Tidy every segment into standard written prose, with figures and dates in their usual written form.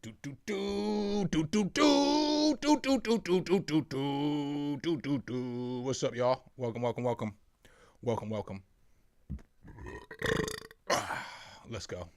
Do do do do do do do do do do do do do do do do. What's up, y'all? Welcome, welcome, welcome, welcome, welcome. Let's go.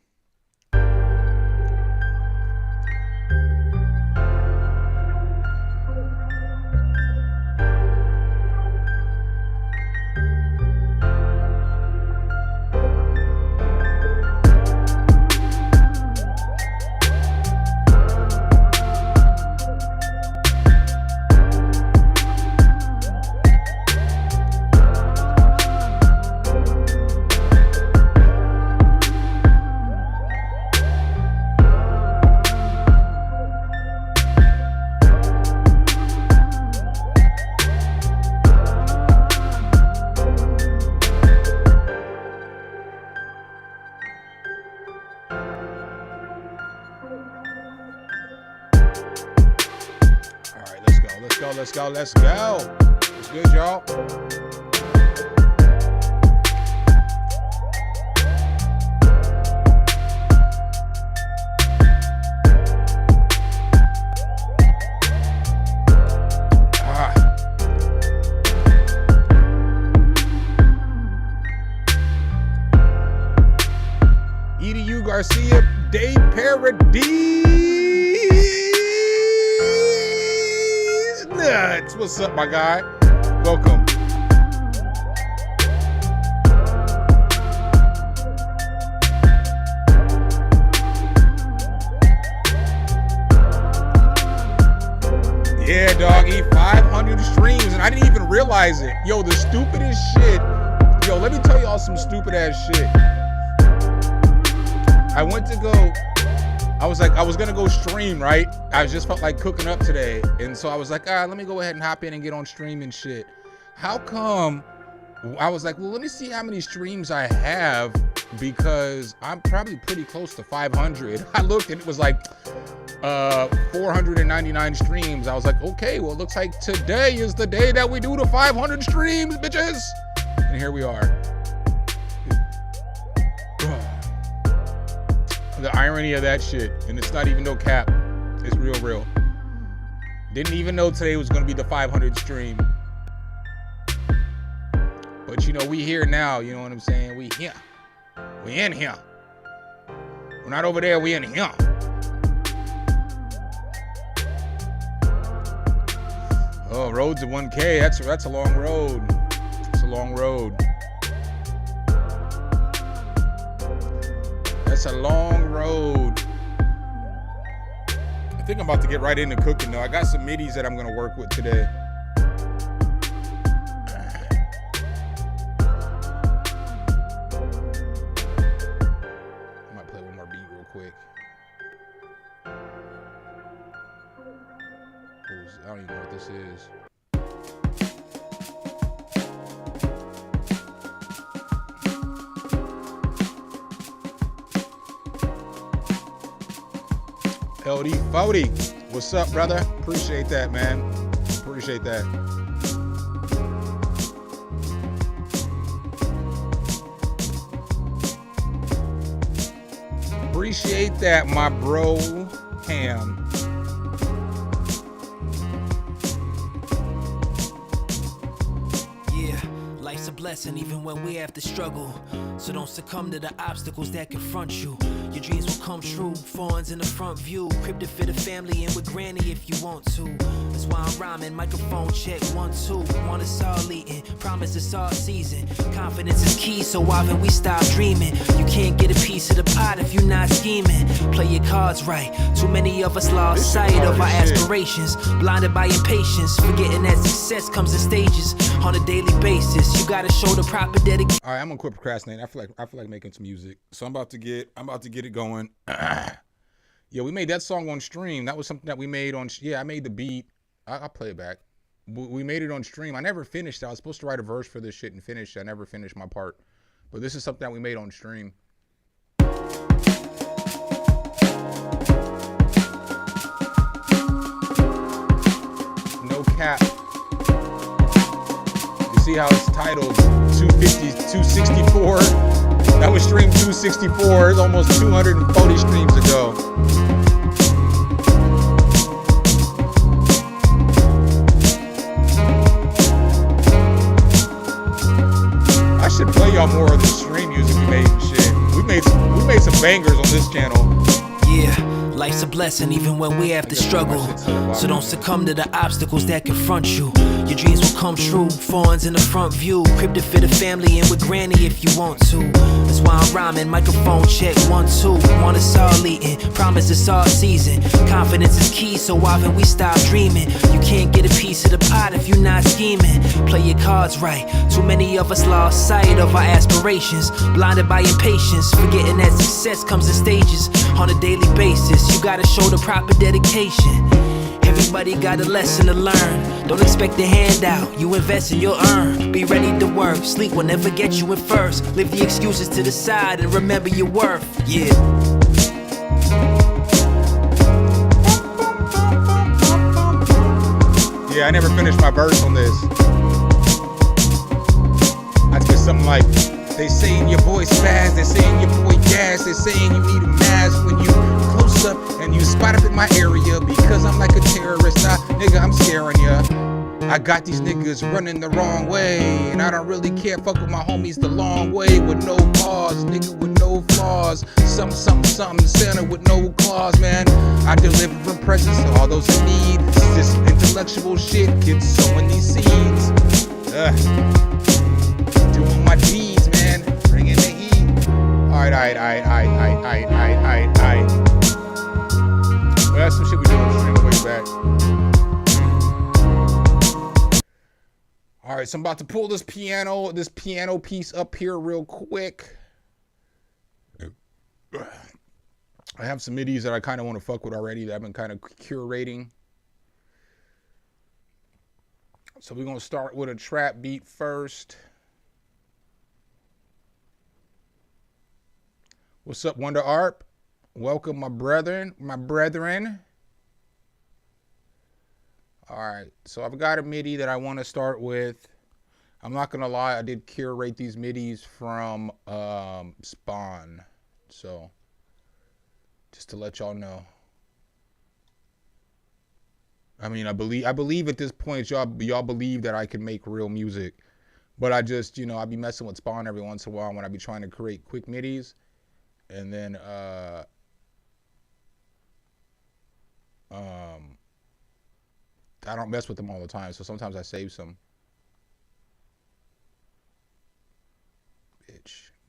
Let's go. What's good, y'all? EDU Garcia, Day Paradis. Nuts. What's up, my guy? Welcome. Yeah, doggy. 500 streams, and I didn't even realize it. Yo, the stupidest shit. Yo, let me tell y'all some stupid ass shit. I went to go. I was gonna go stream, right? I just felt like cooking up today. And so I was like, let me go ahead and hop in and get on stream and shit. How come? I was like, well, let me see how many streams I have because I'm probably pretty close to 500. I looked and it was like 499 streams. I was like, okay, well, it looks like today is the day that we do the 500 streams, bitches. And here we are. The irony of that shit, and it's not even no cap. It's real. Didn't even know today was gonna be the 500 stream. But you know, we here now, you know what I'm saying? We here. We in here. We're not over there, we in here. Oh, road to 1K, that's a long road. It's a long road. That's a long road. I think I'm about to get right into cooking though. I got some midis that I'm gonna work with today. I might play one more beat real quick. I don't even know what this is. LD 40. What's up, brother? Appreciate that, man. Appreciate that. Appreciate that, my bro. Ham. Life's a blessing even when we have to struggle. So don't succumb to the obstacles that confront you. Your dreams will come true. Fawns in the front view. Crib to fit a family and with granny if you want to. That's why I'm rhyming. Microphone check 1, 2. Want us all eating. Promise it's all season. Confidence is key, so often we stop dreaming. You can't get a piece of the pot if you're not scheming. Play your cards right. Too many of us lost sight of our aspirations. Blinded by impatience. Forgetting that success comes in stages on a daily basis. You gotta show the proper dedication. All right, I'm gonna quit procrastinating. I feel like making some music, so I'm about to get it going. Yeah, we made that song on stream. That was something that we made on. Yeah, I made the beat. I'll play it back. We made it on stream. I never finished it. I was supposed to write a verse for this shit and finish. I never finished my part, but this is something that we made on stream. No cap. See how it's titled 250, 264. That was stream 264. It's almost 240 streams ago. bangers on this channel. Yeah, life's a blessing even when we have to struggle. So don't succumb to the obstacles that confront you. Your dreams will come true, foreigns in the front view. Crib to fit a family and with granny if you want to. That's why I'm rhyming, microphone check 1, 2. Want us all eating, promise it's all season. Confidence is key, so often we stop dreaming. You can't get a piece of the pot if you're not scheming. Play your cards right, too many of us lost sight of our aspirations. Blinded by impatience, forgetting that success comes in stages. On a daily basis, you gotta show the proper dedication. Everybody got a lesson to learn. Don't expect a handout, you invest and you'll earn. Be ready to work, sleep will never get you in first. Leave the excuses to the side and remember your worth. Yeah. Yeah, I never finished my verse on this. I did something like, they saying your boy spaz, they saying your boy gas, they saying you need a mask when you close up and you spot up in my area because I'm like a terrorist. Nigga, I'm scaring ya. I got these niggas running the wrong way, and I don't really care. Fuck with my homies the long way with no pause, nigga with no flaws. Something, Santa with no claws, man. I deliver from presents to all those in need. This intellectual shit gets sowing these seeds. Doing my deeds, man. Bringing the heat. Alright. Well, that's some shit we doing on the way back. Alright, so I'm about to pull this piano piece up here real quick. I have some MIDIs that I kind of want to fuck with already that I've been kind of curating. So we're going to start with a trap beat first. What's up, Wonder Arp? Welcome, my brethren. All right, so I've got a MIDI that I want to start with. I'm not going to lie, I did curate these MIDIs from Spawn. So, just to let y'all know. I mean, I believe at this point, y'all believe that I can make real music. But I just, you know, I be messing with Spawn every once in a while when I be trying to create quick MIDIs. And then, I don't mess with them all the time, so sometimes I save some.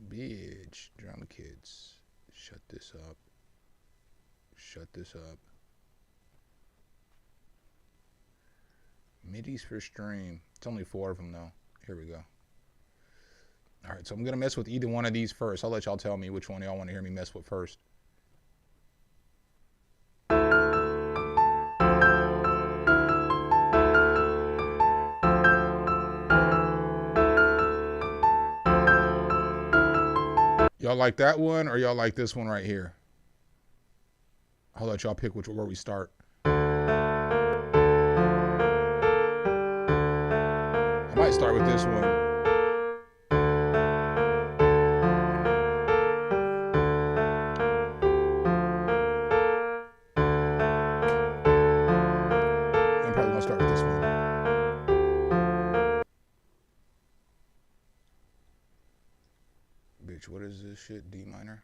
Bitch, drum kids, shut this up. MIDIs for stream. It's only 4 of them though. Here we go. All right, so I'm gonna mess with either one of these first. I'll let y'all tell me which one y'all want to hear me mess with first. Y'all like that one or y'all like this one right here? I'll let y'all pick where we start. I might start with this one. I'm probably gonna start with this one. Bitch, what is this shit? D minor?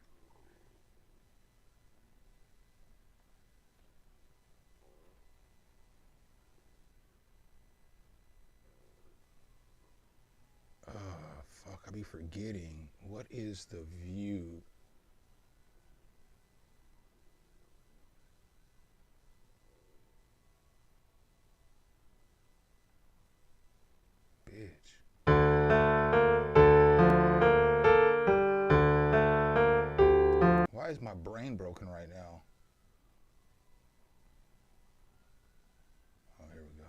Fuck, I be forgetting. What is the view? Bitch. Why is my brain broken right now? Oh, here we go.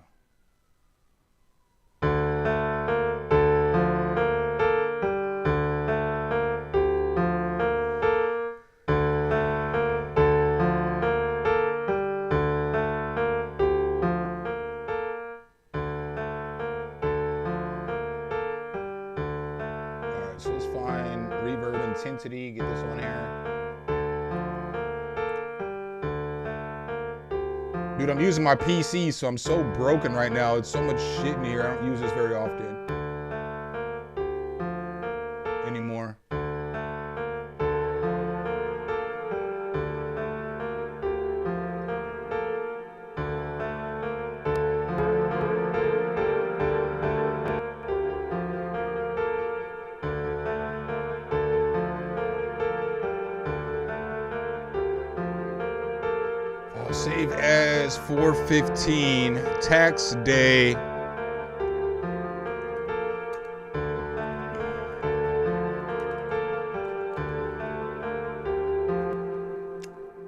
Alright, so let's find reverb intensity, get this on here. Dude, I'm using my PC, so I'm so broken right now. It's so much shit in here. I don't use this very often anymore. I'll save as 4/15 tax day. All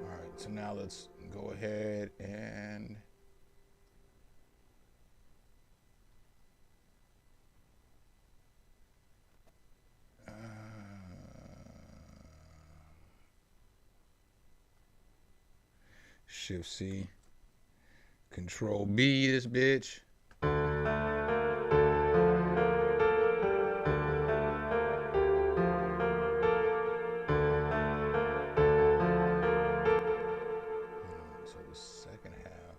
right, so now let's go ahead and Shift C, Control B this bitch. So the second half.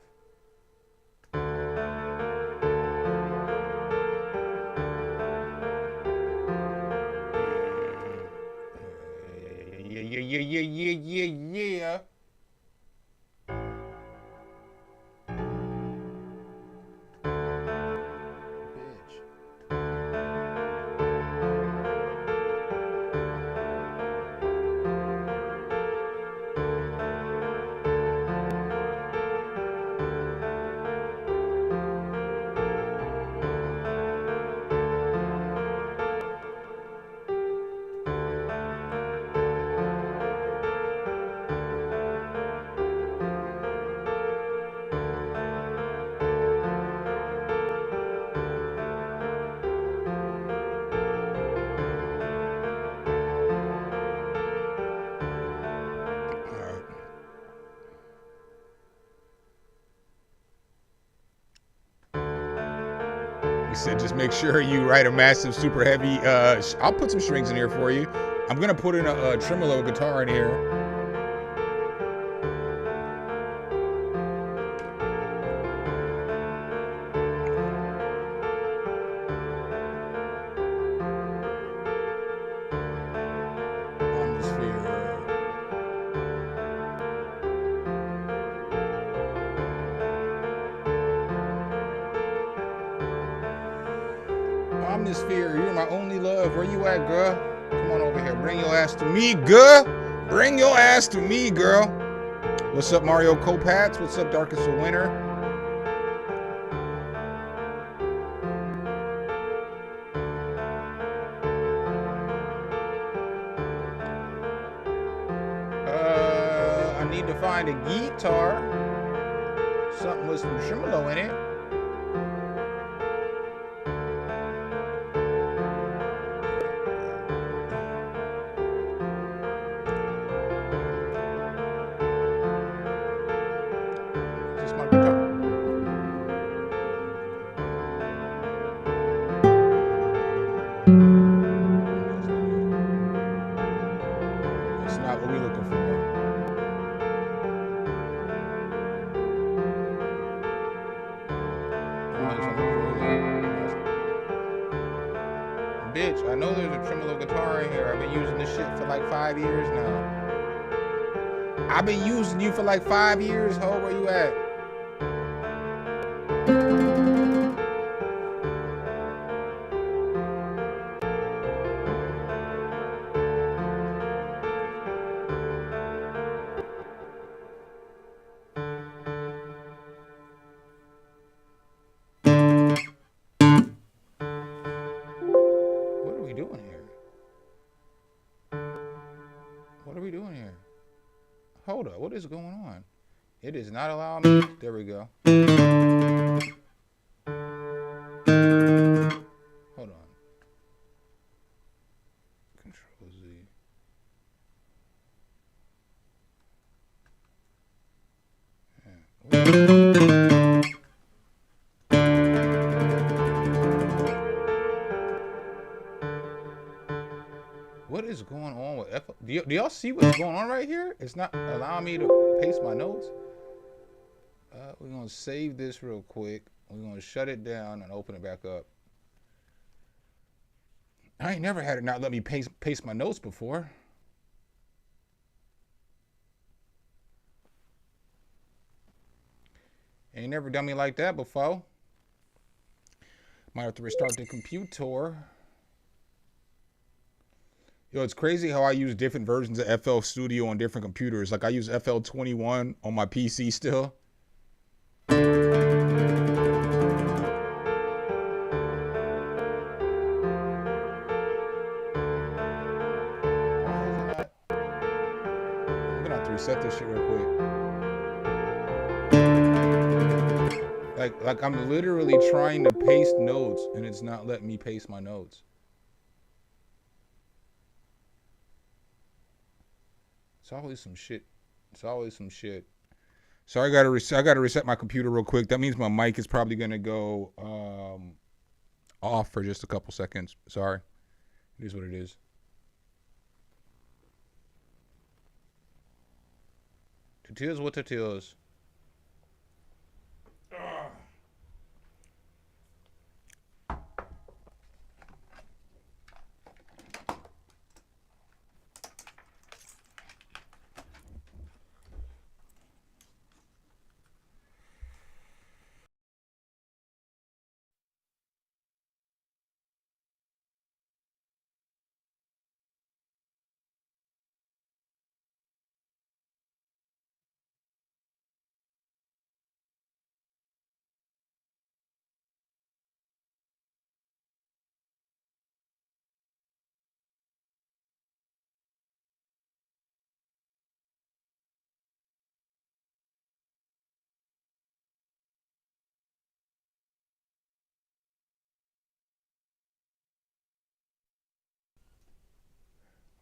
Yeah. He said, just make sure you write a massive, super heavy. I'll put some strings in here for you. I'm gonna put in a tremolo guitar in here. Omnisphere, you're my only love. Where you at, girl? Come on over here. Bring your ass to me, girl. Bring your ass to me, girl. What's up, Mario Copats? What's up, Darkest of Winter? I need to find a guitar. Something with some tremolo in it. Bitch, I know there's a tremolo guitar in here. I've been using this shit for like 5 years now. I've been using you for like 5 years, ho. Where you at? Hold up, what is going on? It is not allowing me. There we go. Hold on. Control Z. Yeah. What is going on with F? Do y'all see what's going on right here? It's not allowing me to paste my notes. We're gonna save this real quick. We're gonna shut it down and open it back up. I ain't never had it not let me paste my notes before. Ain't never done me like that before. Might have to restart the computer. Yo, it's crazy how I use different versions of FL Studio on different computers. Like I use FL21 on my PC still. I'm gonna have to reset this shit real quick. Like I'm literally trying to paste notes and it's not letting me paste my notes. It's always some shit. It's always some shit. So I gotta reset my computer real quick. That means my mic is probably gonna go off for just a couple seconds. Sorry. It is what it is. Tutills what tutills.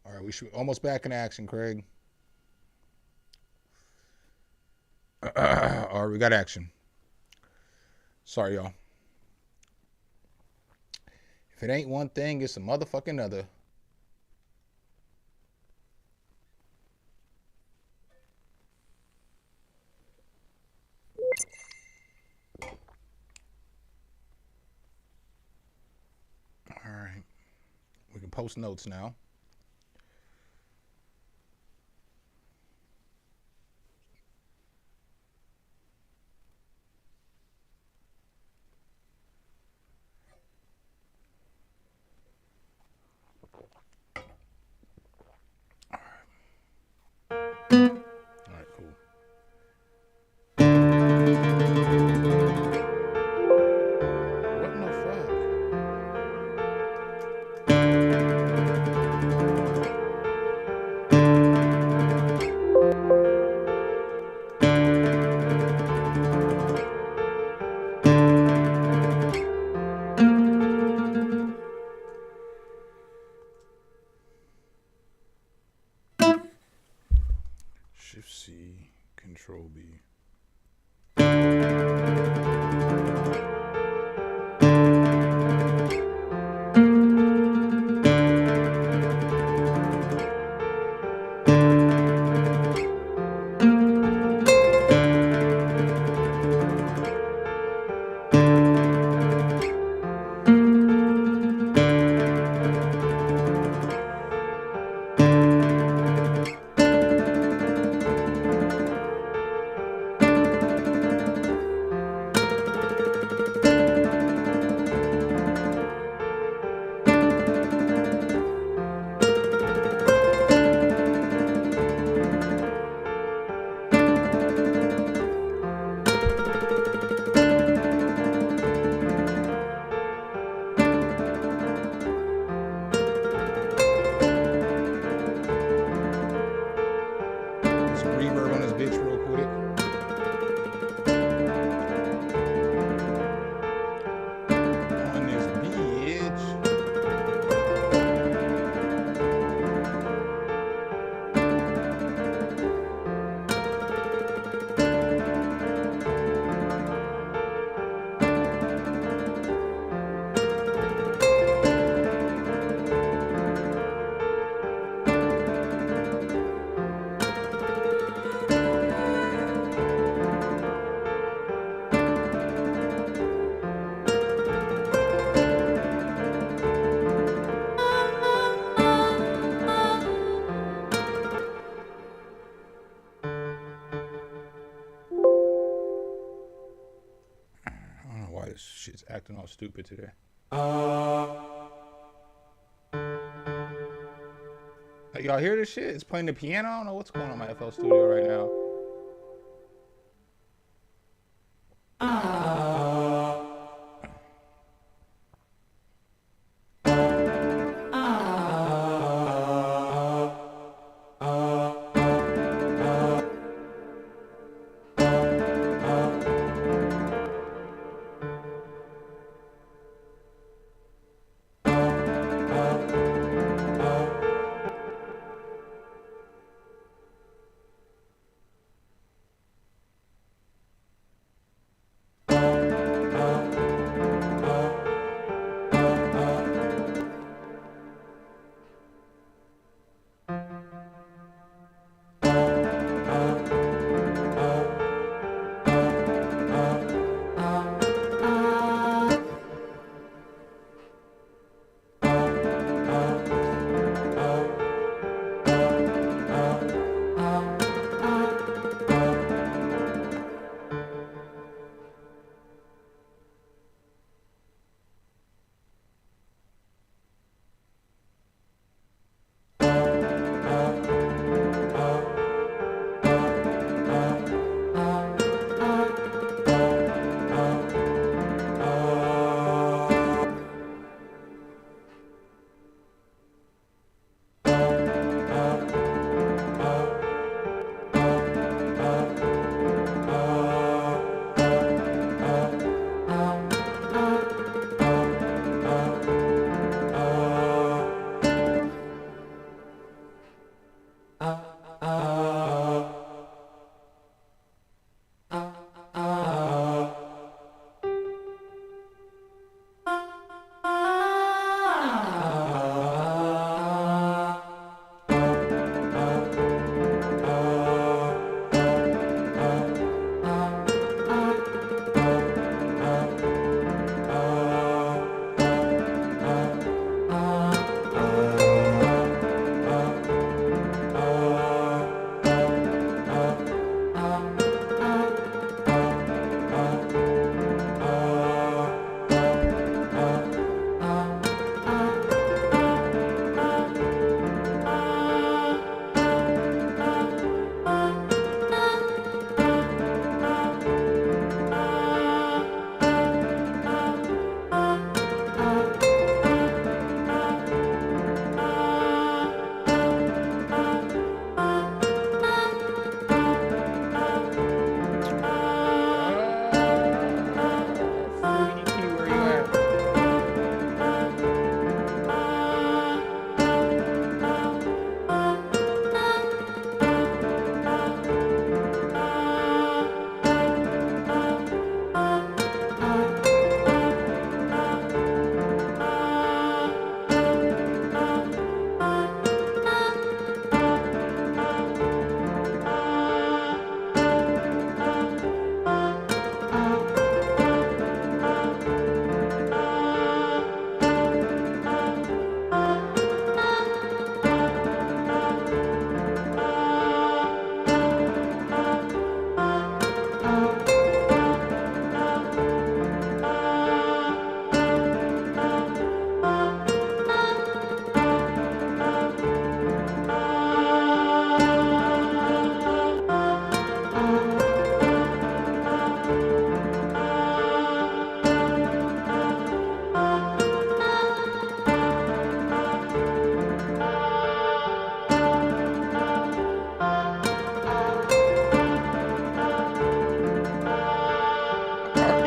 All right, we should almost back in action, Craig. All right, we got action. Sorry, y'all. If it ain't one thing, it's a motherfucking other. All right, we can post notes now. Shift C, Control B. Reverb on this bitch real quick. On this bitch. This shit's acting all stupid today. Y'all hear this shit? It's playing the piano. I don't know what's going on in my FL Studio right now.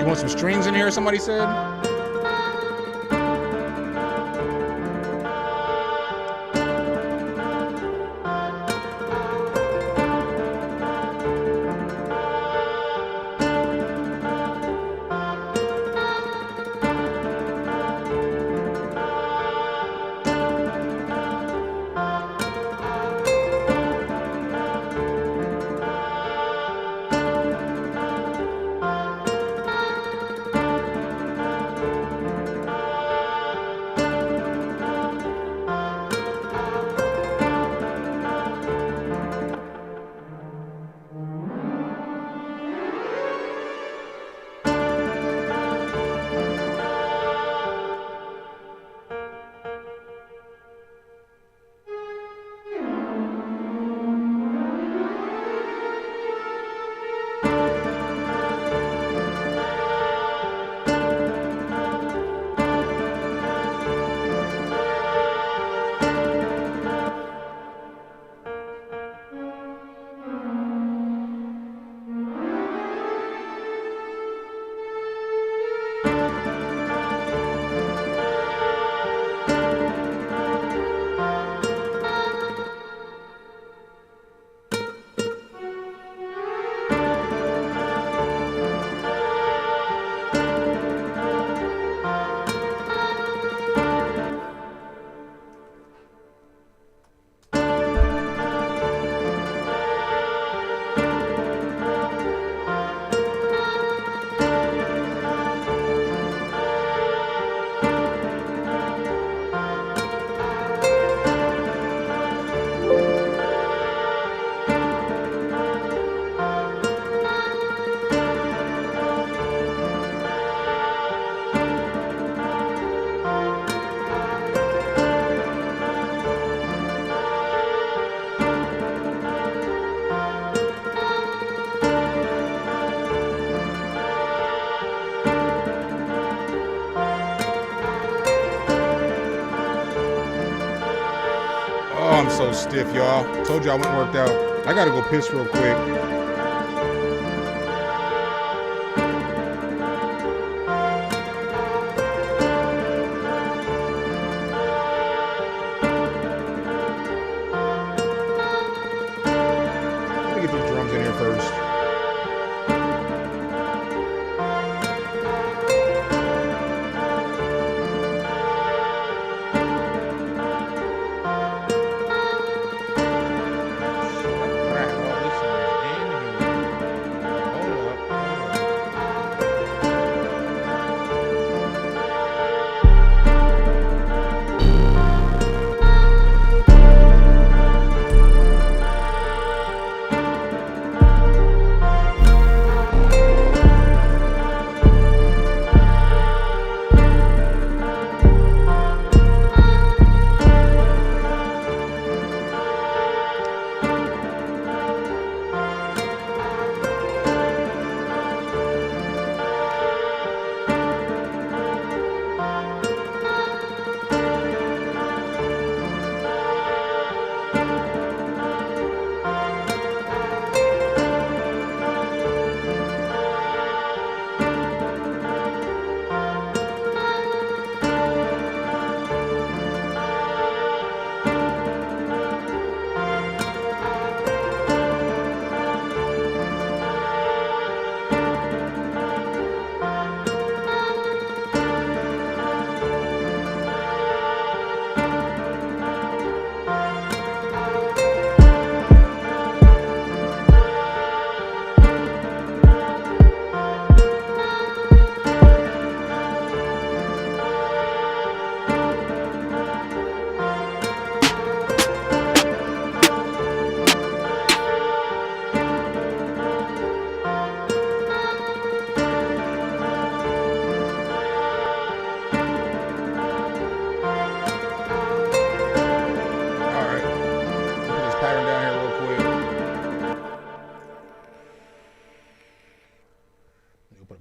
You want some strings in here, somebody said? so stiff, y'all. Told you I wouldn't worked out. I gotta go piss real quick. Let me get these drums in here first.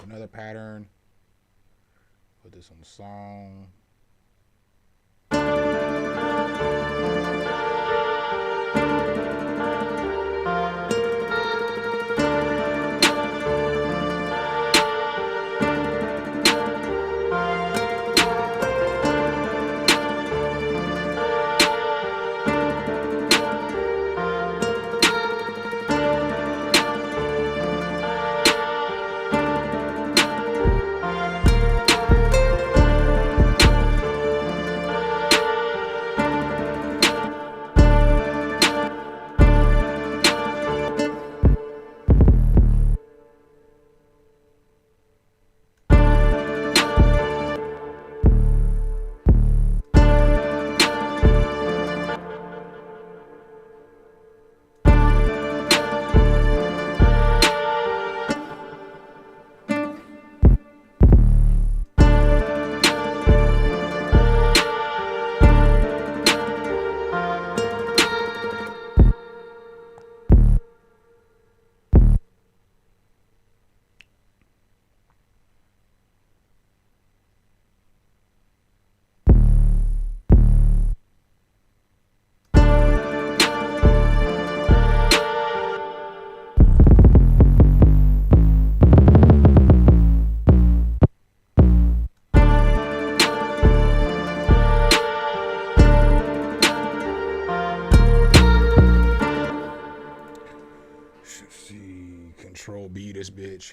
Another pattern. Put this on the song. Control B this bitch.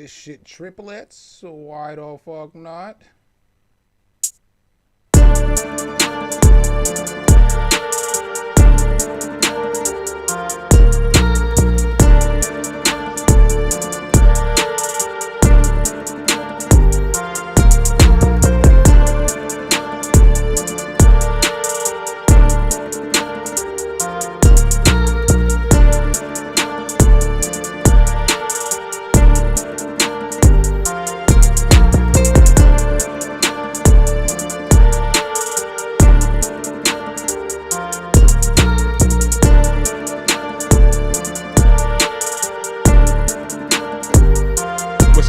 this shit triplets, so why the fuck not?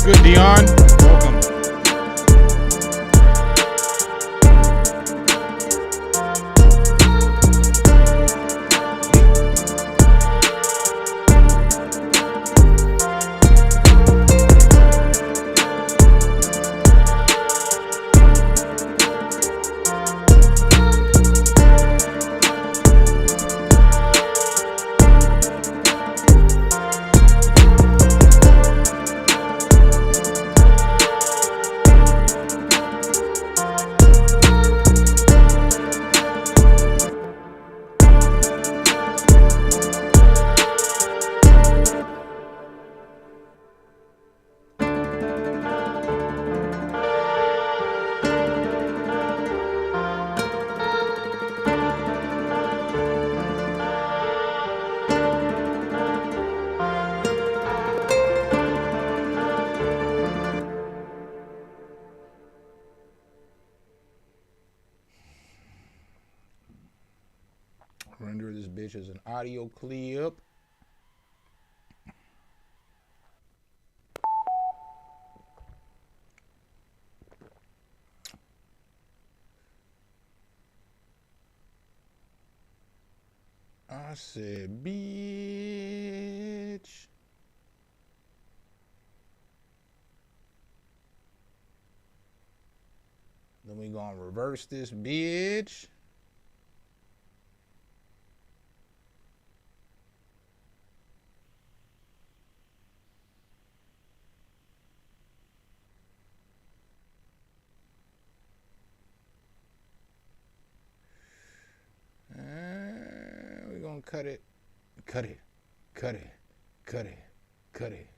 Good, Dion. Welcome. Render this bitch as an audio clip. I said, bitch. Then we gonna reverse this bitch. Cut it, cut it, cut it, cut it, cut it.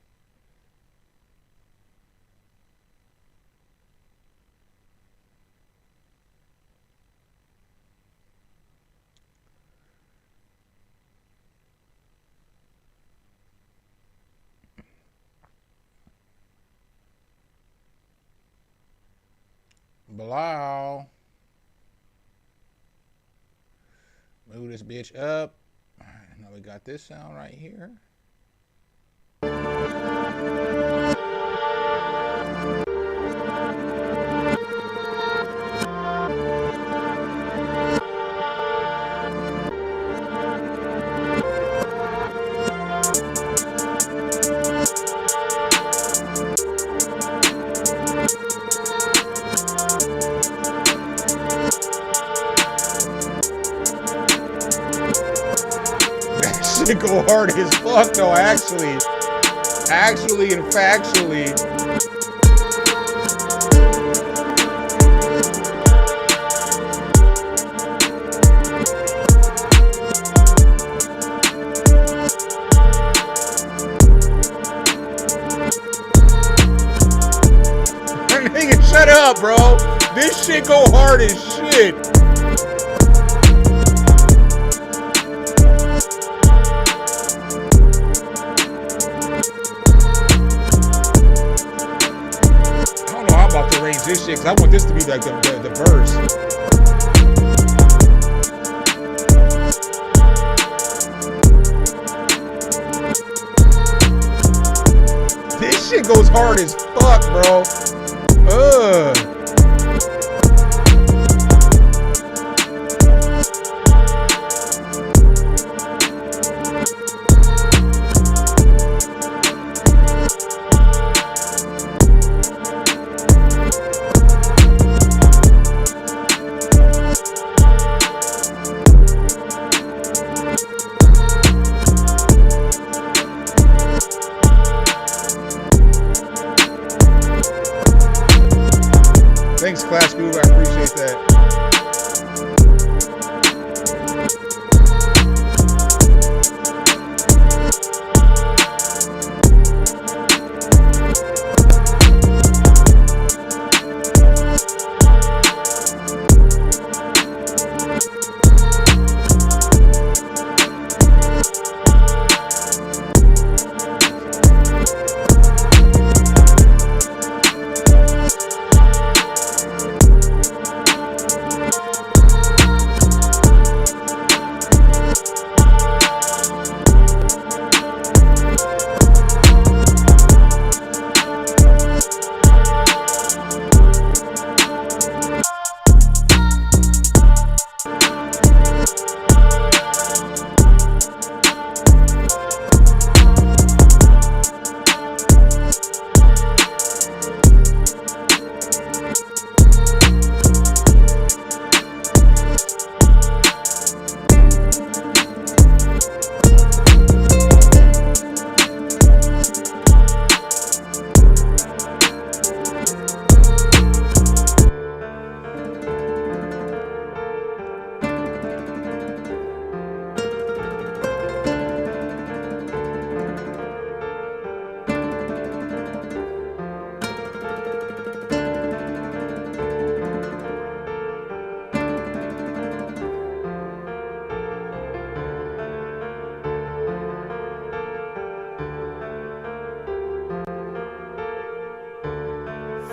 Blow. Move this bitch up. All right, now we got this sound right here. Shit go hard as fuck though, actually and factually. Nigga, shut up, bro. This shit go hard as shit. This shit, cause I want this to be like the verse. This shit goes hard as fuck, bro. Appreciate that.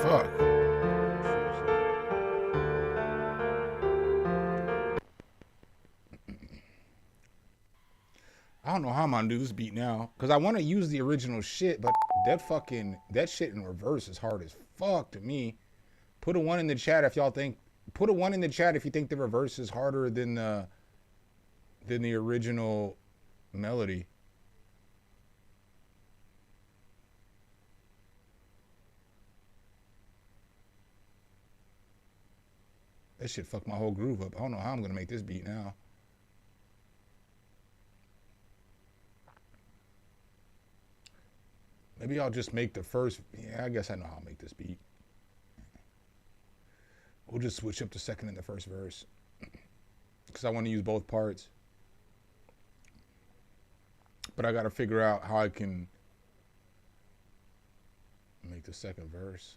Fuck. I don't know how I'm gonna do this beat now, cause I want to use the original shit, but that shit in reverse is hard as fuck to me. Put a one in the chat if y'all think. Put a one in the chat if you think the reverse is harder than the original melody. That shit fucked my whole groove up. I don't know how I'm gonna make this beat now. Maybe I'll just make the first. Yeah, I guess I know how I'll make this beat. We'll just switch up the second and the first verse, because I want to use both parts. But I gotta figure out how I can make the second verse.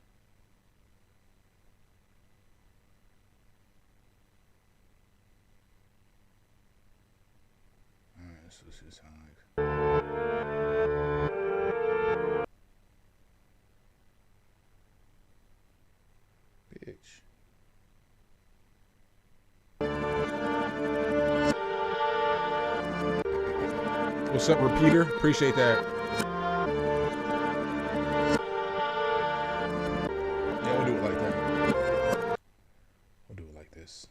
Alright, so this is sound like. Bitch. What's up, Repeater? Appreciate that. Yeah, we'll do it like that. We'll do it like this.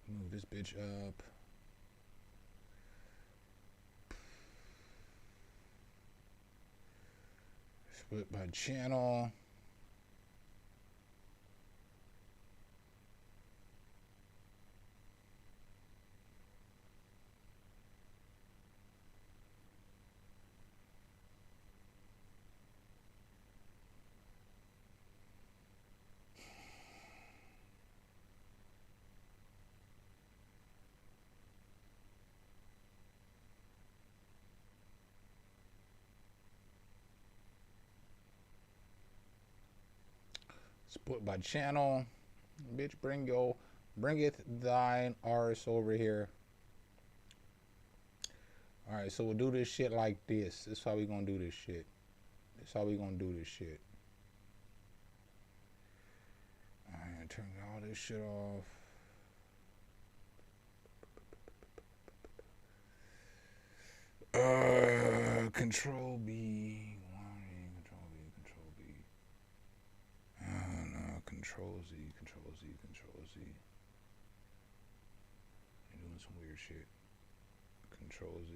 Move this bitch up. Split by channel. Split by channel. Bitch, bringeth thine arse over here. Alright, so we'll do this shit like this. This is how we gonna do this shit. This is how we gonna do this shit. Alright, turn all this shit off. Control B. Control B, Control B. No, Control Z, Control Z, Control Z. You're doing some weird shit. Control Z.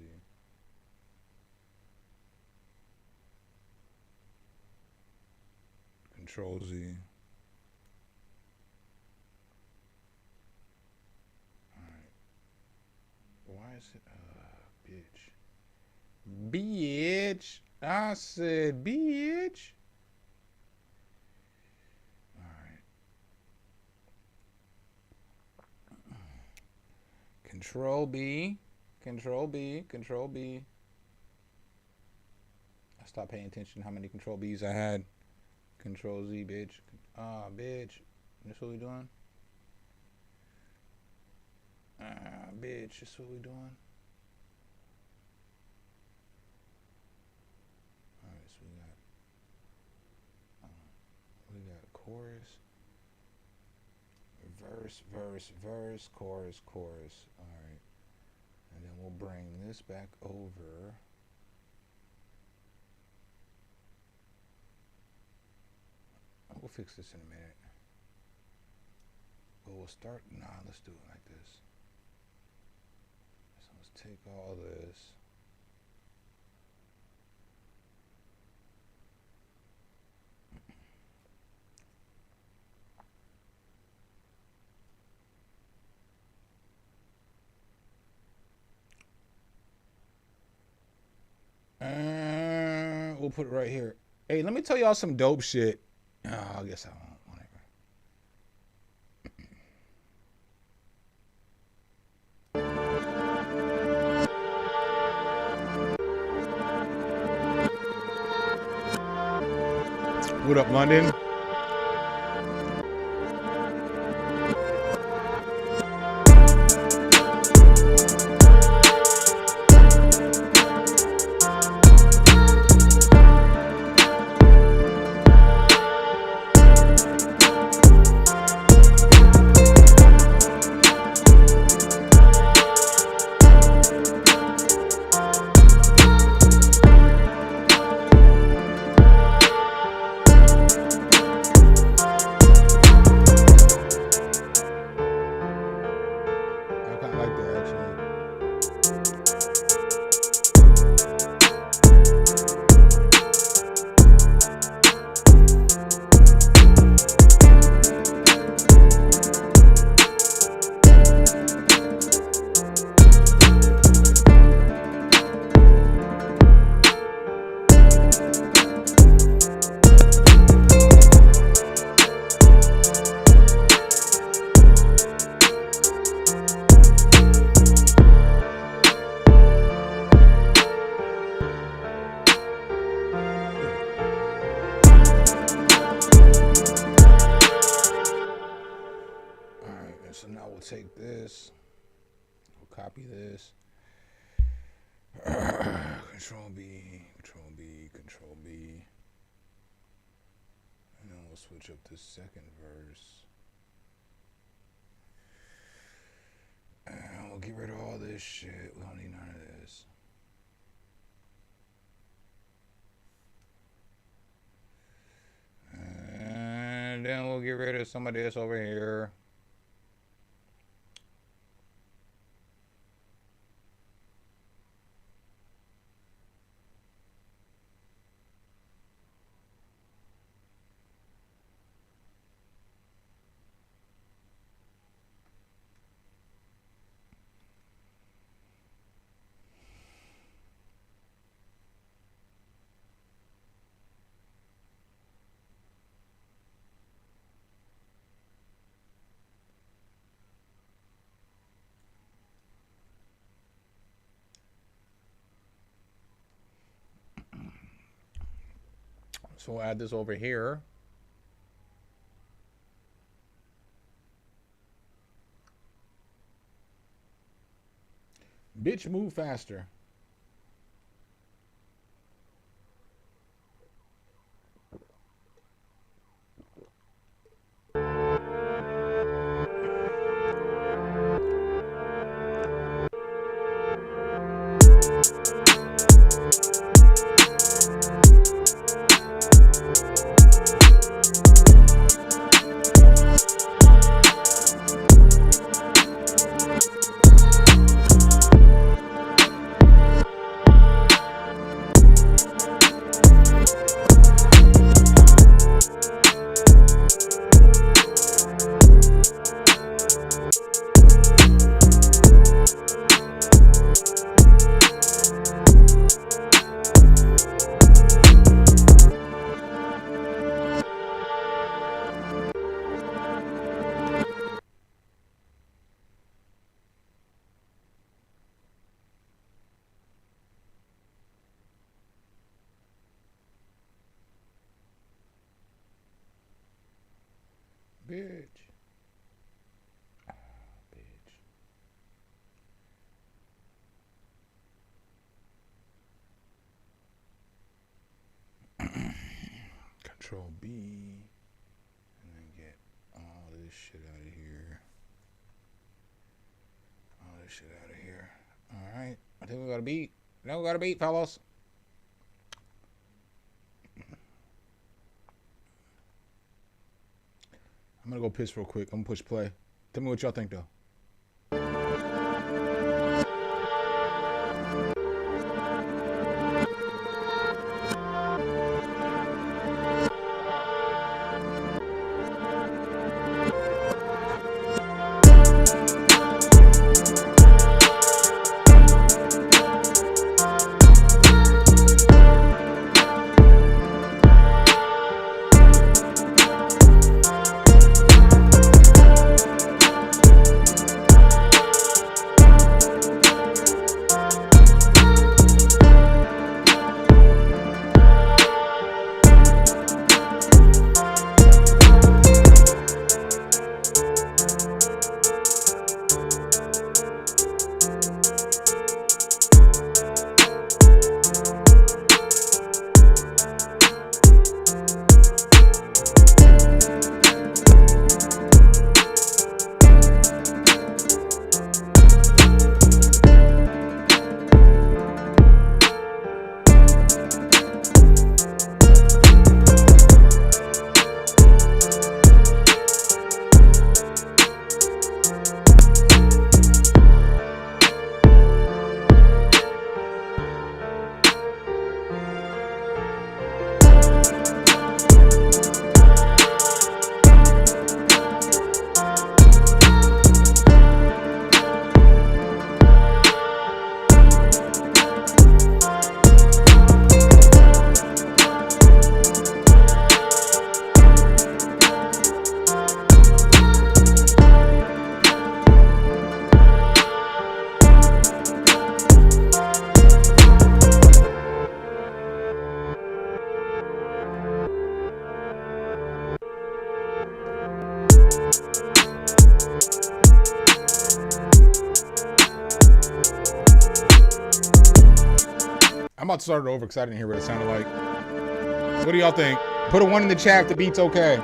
Control Z. Alright. Why is it bitch? Bitch. I said, bitch. All right. Control B. Control B. Control B. I stopped paying attention to how many Control B's I had. Control Z, bitch. Bitch. That's what we doing? Bitch. That's what we doing? Alright, so we got chorus. Verse, verse, verse, chorus, chorus. Alright. And then we'll bring this back over. We'll fix this in a minute. But we'll start. Nah, let's do it like this. So let's take all this. We'll put it right here. Hey, let me tell y'all some dope shit. I guess I won't. Whatever. What up, London? Take this, we'll copy this, Control B, Control B, Control B, and then we'll switch up this second verse, and we'll get rid of all this shit. We don't need none of this. And then we'll get rid of some of this over here. So we'll add this over here. Bitch, move faster. Bitch. Control B, and then get all this shit out of here. All this shit out of here. All right, I think we got a beat. No, we got a beat, fellas. I'm gonna go piss real quick. I'm gonna push play. Tell me what y'all think, though. I'm about to start it over because I didn't hear what it sounded like. What do y'all think? Put a 1 in the chat if the beat's okay.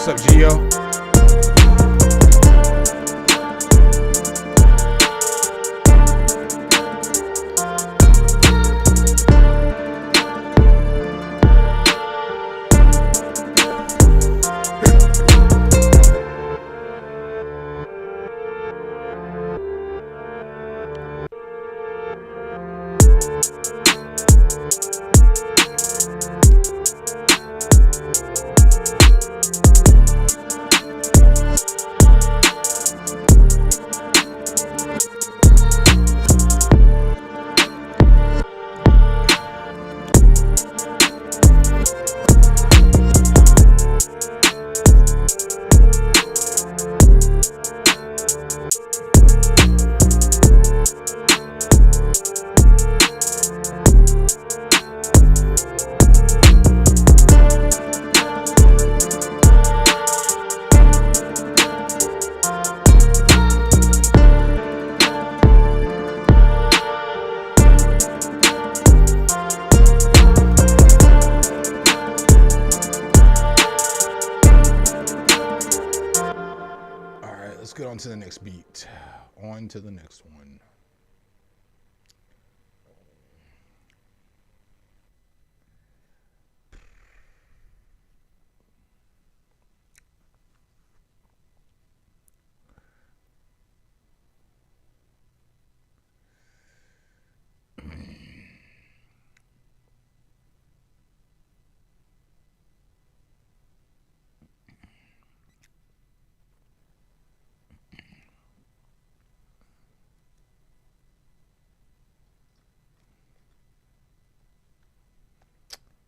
What's up, Gio? get on to the next beat. On to the next one.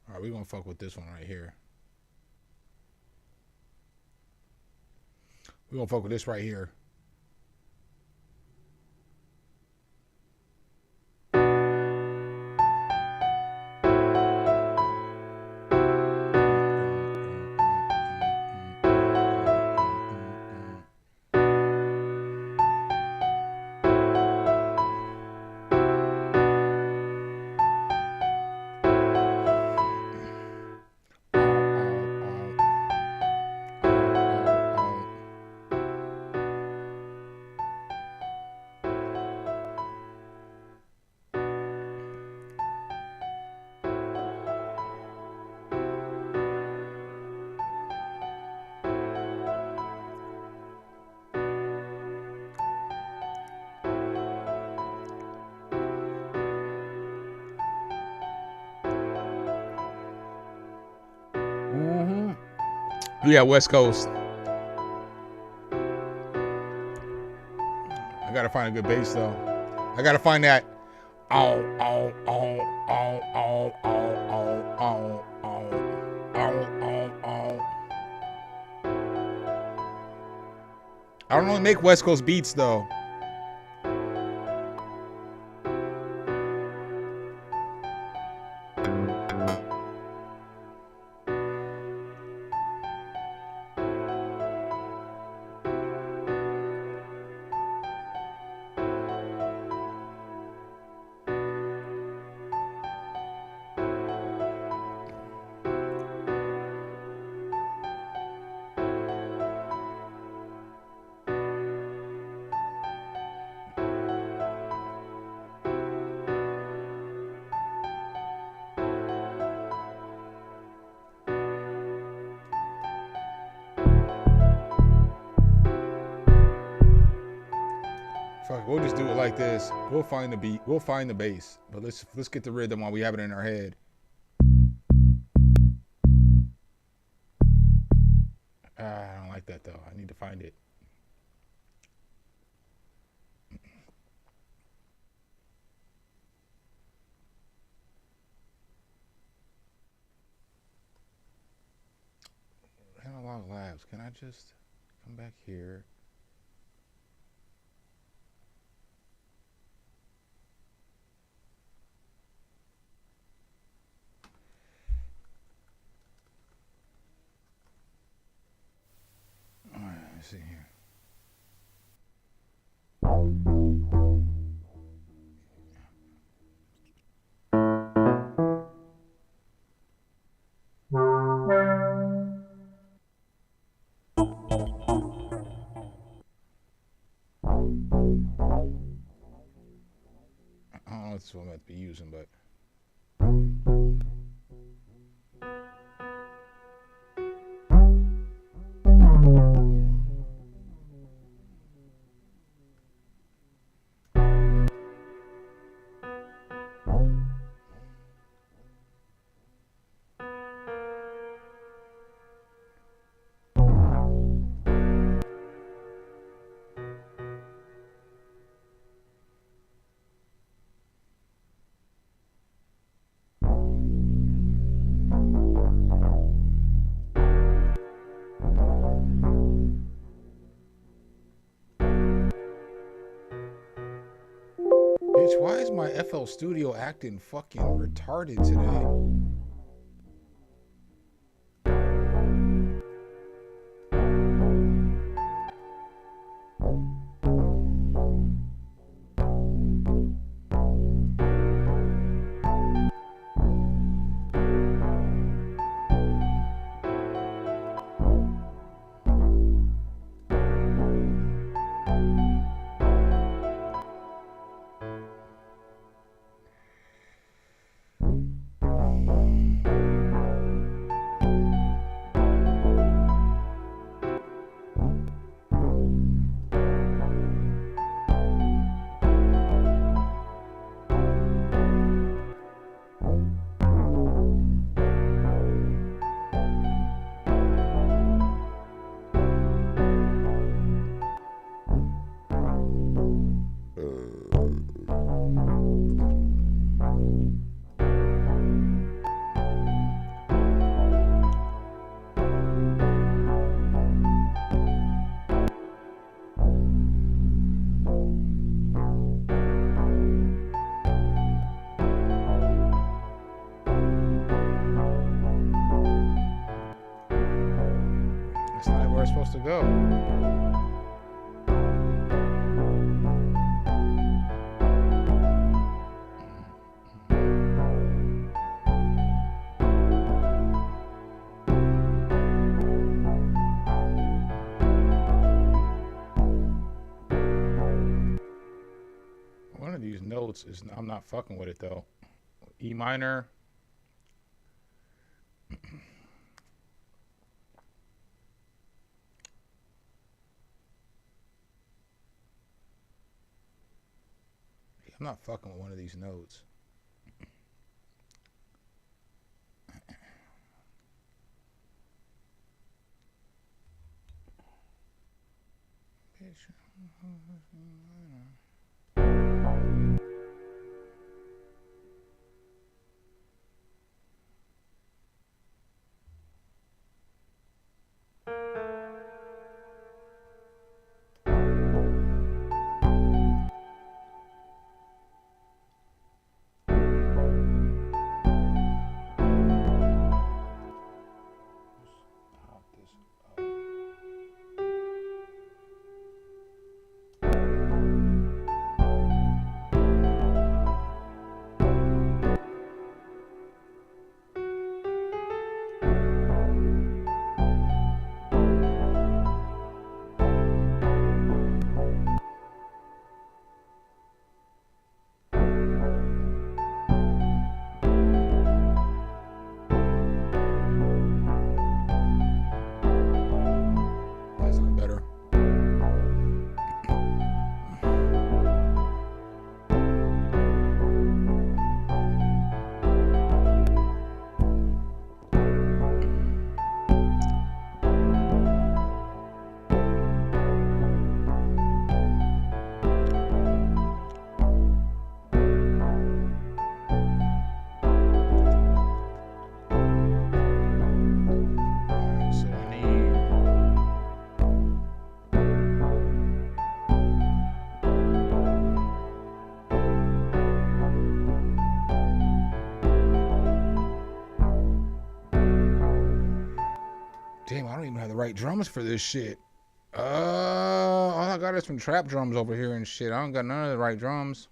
All right, we're gonna fuck with this one right here. We're gonna fuck with this right here. Yeah, West Coast. I gotta find a good bass though. I gotta find that. I don't really make West Coast beats though. Fuck, we'll just do it like this. We'll find the beat. We'll find the bass. But let's get the rhythm while we have it in our head. I don't like that though. I need to find it. Analog Labs. Can I just come back here? All right, let's see here. I don't know if this is what I'm about to be using, but bitch, why is my FL Studio acting fucking retarded today? supposed to go? One of these notes is, I'm not fucking with it though. E minor. I'm not fucking with one of these notes. Damn, I don't even have the right drums for this shit. All I got is some trap drums over here and shit. I don't got none of the right drums.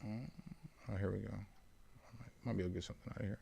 Oh, here we go. Might be able to get something out of here.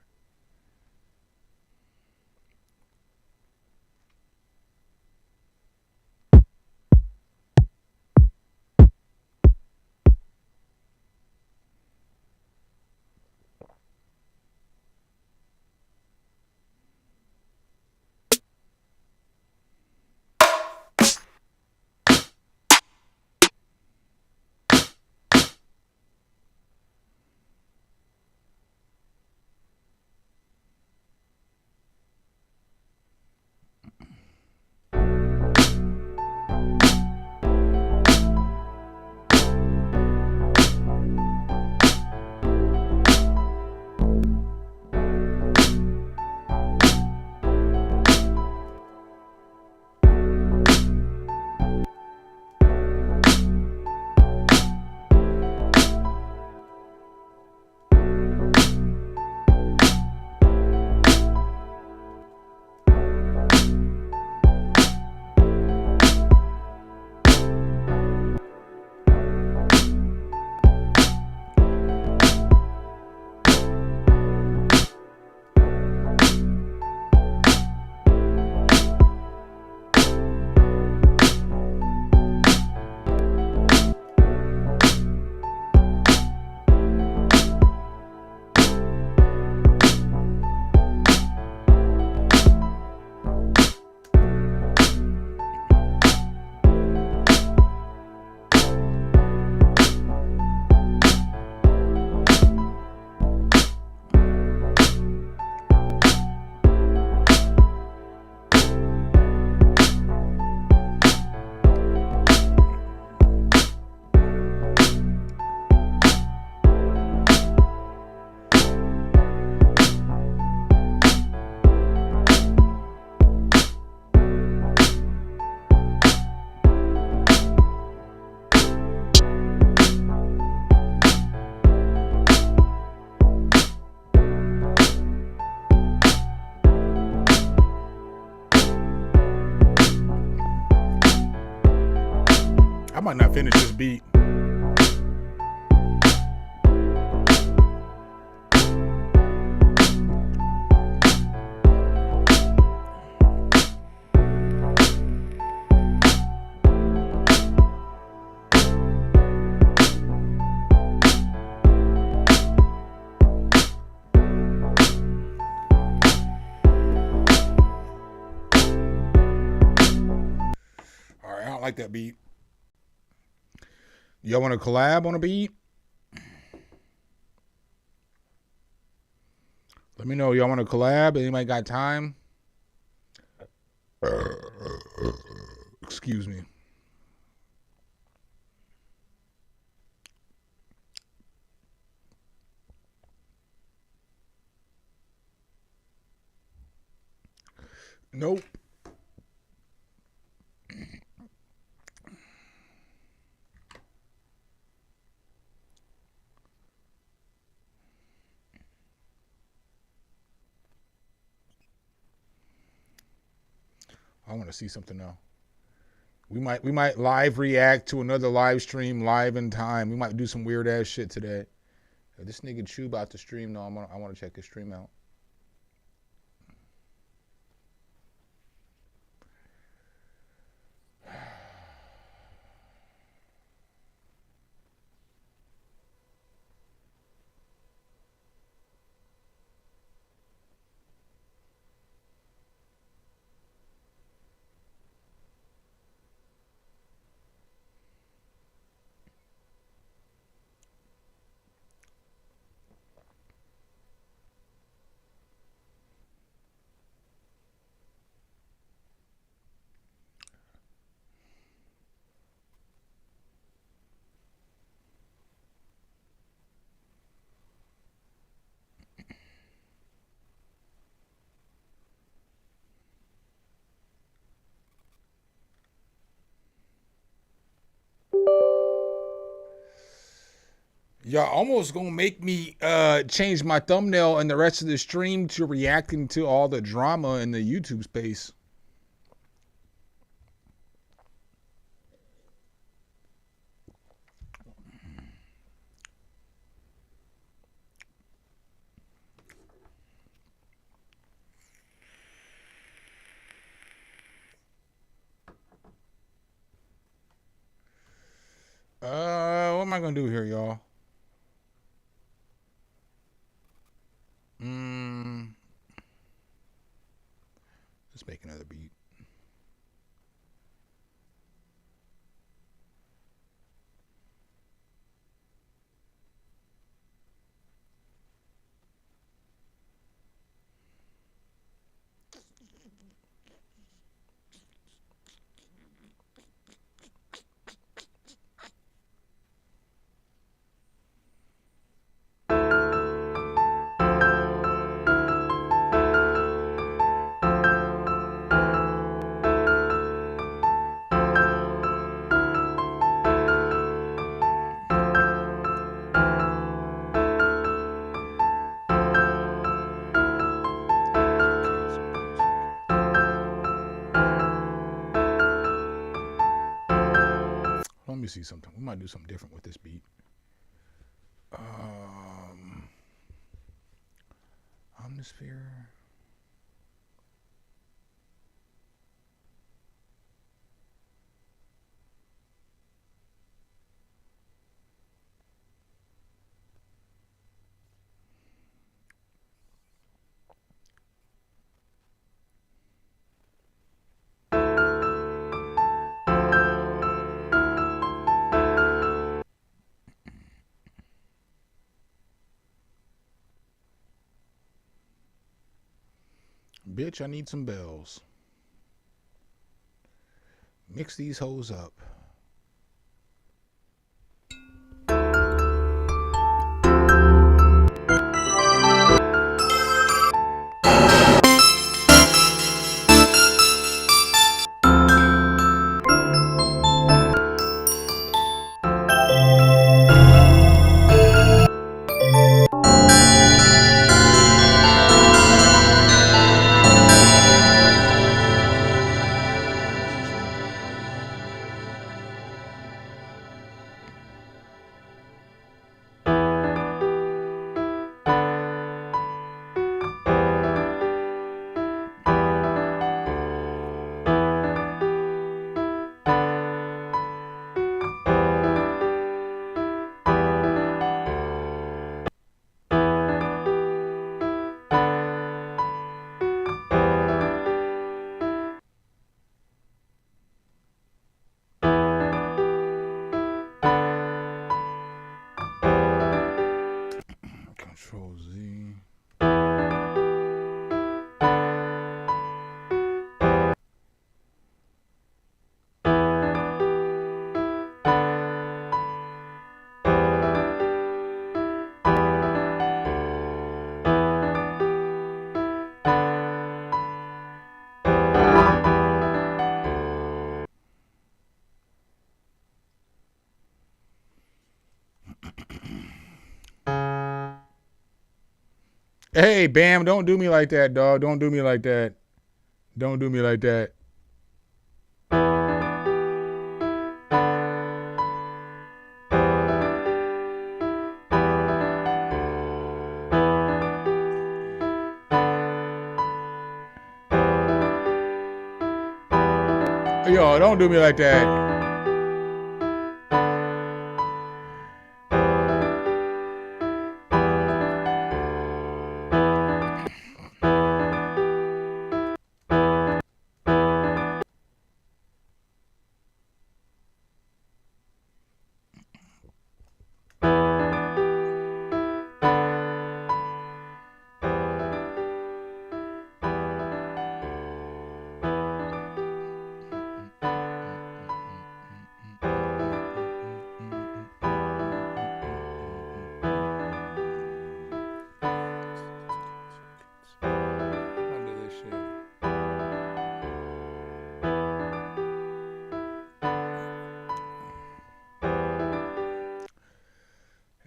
might not finish this beat. I don't like that beat. Y'all want to collab on a beat? Let me know. Y'all want to collab? Anybody got time? Excuse me. Nope. I want to see something now. We might live react to another live stream live in time. We might do some weird ass shit today. This nigga Chew about to stream though. I want to check his stream out. Y'all almost gonna make me change my thumbnail and the rest of the stream to reacting to all the drama in the YouTube space. What am I gonna do here, y'all? Let's make another beat. Let me see something. We might do something different with this beat. Omnisphere. Bitch, I need some bells. Mix these hoes up. Hey, Bam, don't do me like that, dog. Don't do me like that. Don't do me like that. Yo, don't do me like that.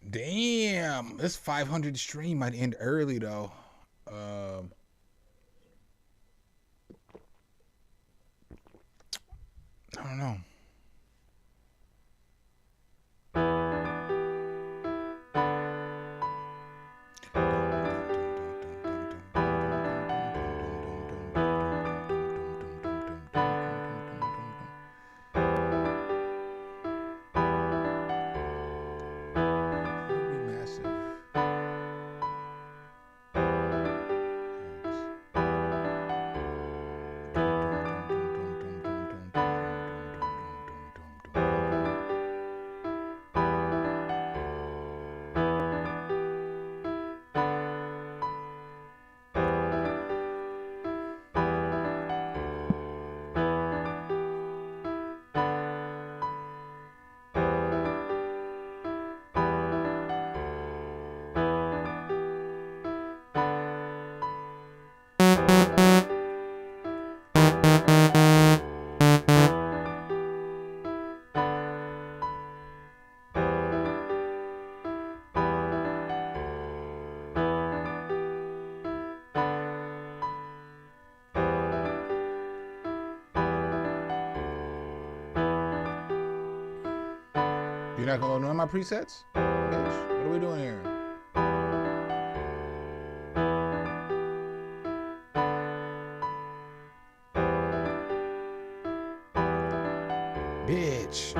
Damn, this 500 stream might end early though. I don't know. You're not gonna know my presets? Bitch, what are we doing here? Bitch.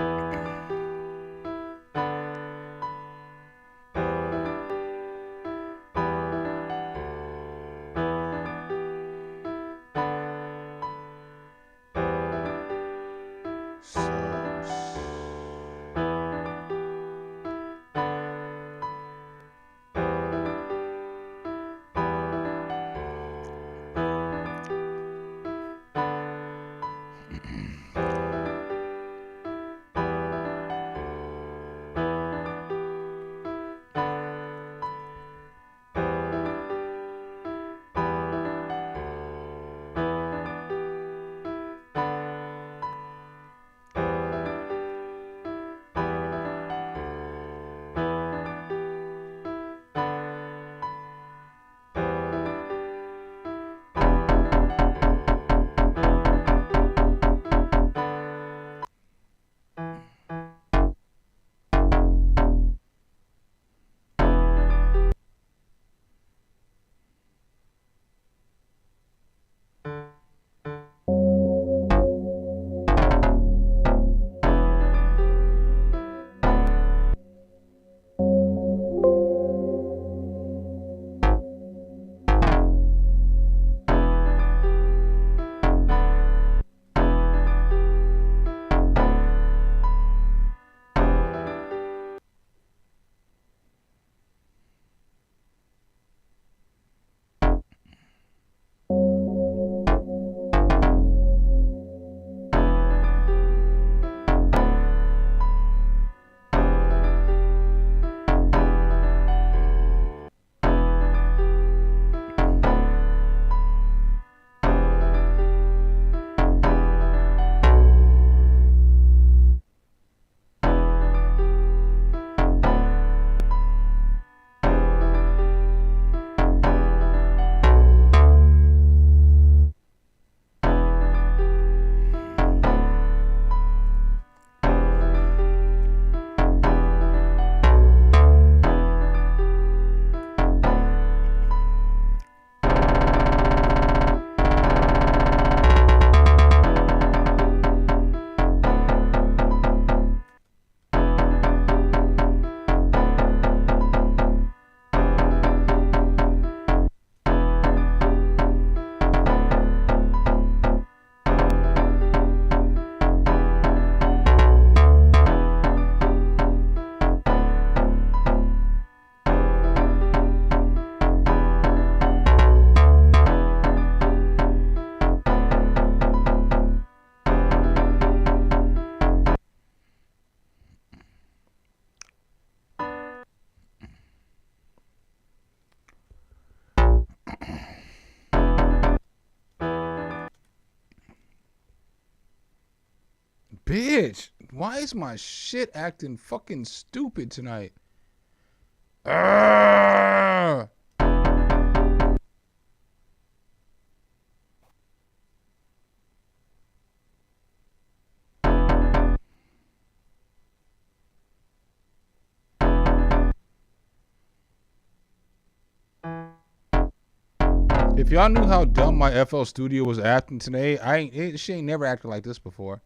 bitch. Why is my shit acting fucking stupid tonight? Arrgh! If y'all knew how dumb my FL Studio was acting today, she ain't never acted like this before.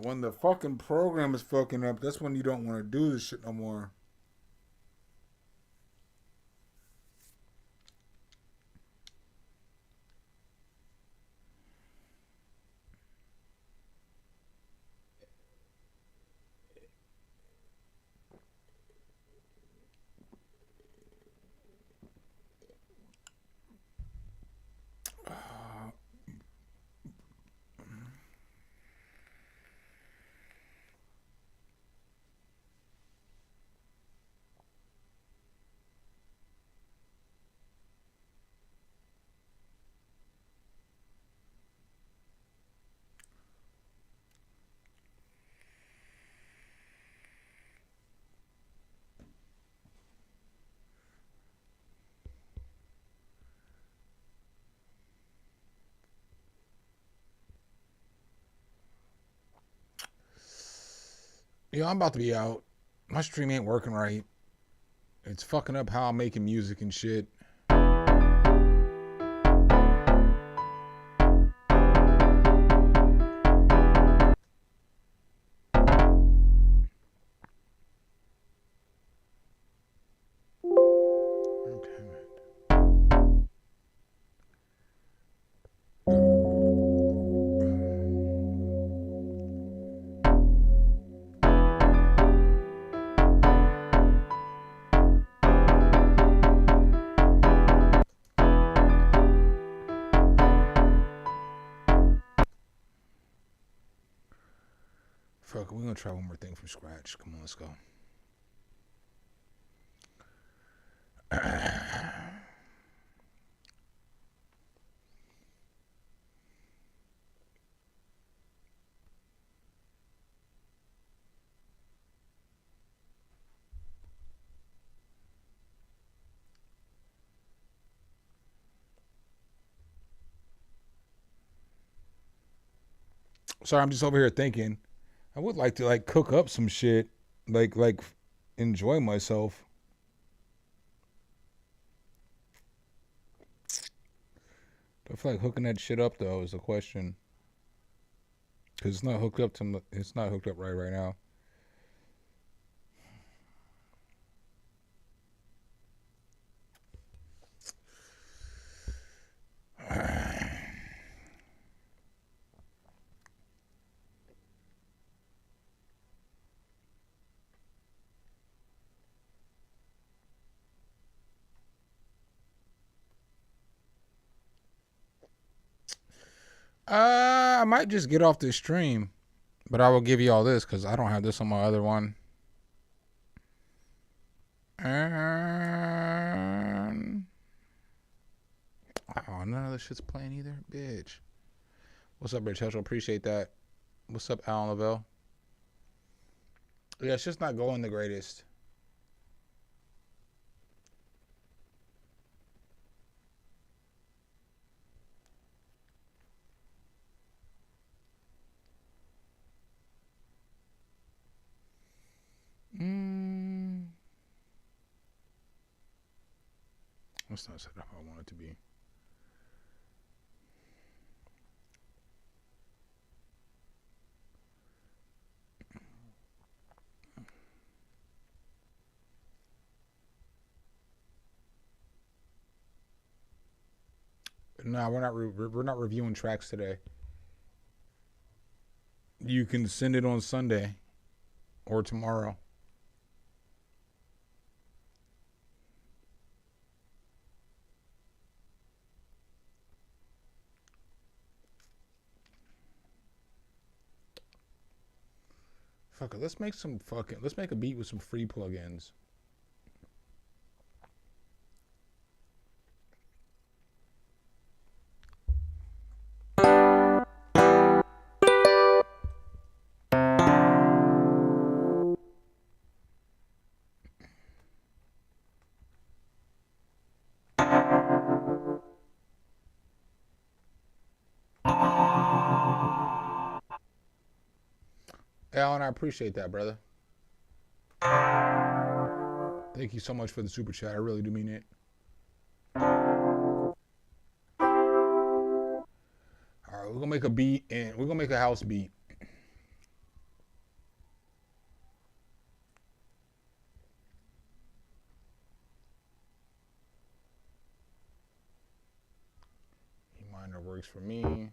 When the fucking program is fucking up, that's when you don't want to do this shit no more. Yeah, I'm about to be out. My stream ain't working right. It's fucking up how I'm making music and shit. Fuck, we're gonna try one more thing from scratch. Come on, let's go. Sorry, I'm just over here thinking. I would like to cook up some shit, like enjoy myself. I feel like hooking that shit up though is the question, because it's not hooked up to. It's not hooked up right now. I might just get off this stream, but I will give you all this because I don't have this on my other one. And oh, none of this shit's playing either, bitch. What's up, Rich Hedgel? Appreciate that. What's up, Alan Lavelle? Yeah, it's just not going the greatest. That's not set up how I want it to be. No, we're not reviewing tracks today. You can send it on Sunday or tomorrow. Fuck it, let's make a beat with some free plugins. Alan, I appreciate that, brother. Thank you so much for the super chat. I really do mean it. All right, we're gonna make a beat and we're gonna make a house beat. E minor works for me.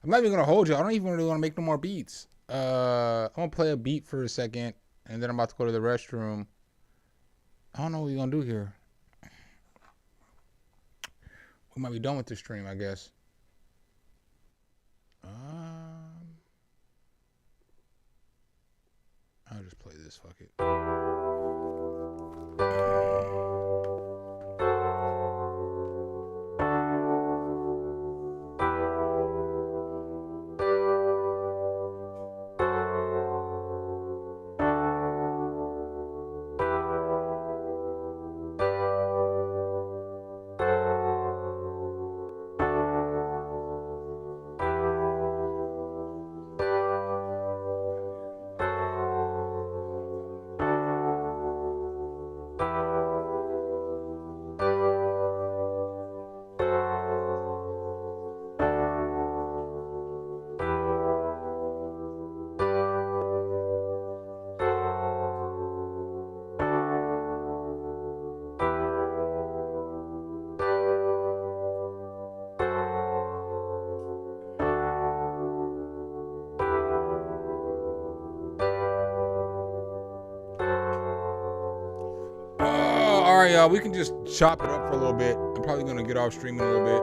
I'm not even gonna hold you. I don't even really want to make no more beats. I'm gonna play a beat for a second, and then I'm about to go to the restroom. I don't know what we're gonna do here. We might be done with the stream, I guess. I'll just play this. Fuck it. Y'all, we can just chop it up for a little bit. I'm probably gonna get off streaming a little bit.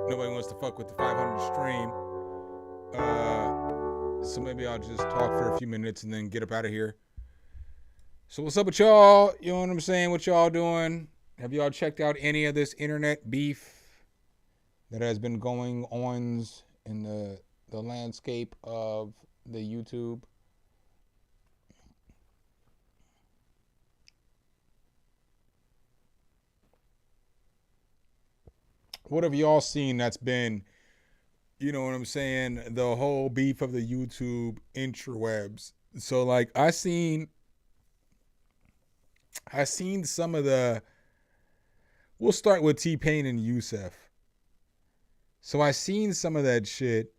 Nobody wants to fuck with the 500 stream. So maybe I'll just talk for a few minutes and then get up out of here. So what's up with y'all? You know what I'm saying? What y'all doing? Have y'all checked out any of this internet beef that has been going on in the landscape of the YouTube? What have y'all seen that's been, you know what I'm saying, the whole beef of the YouTube interwebs? So like I seen some of the, we'll start with T-Pain and Yusef. So I seen some of that shit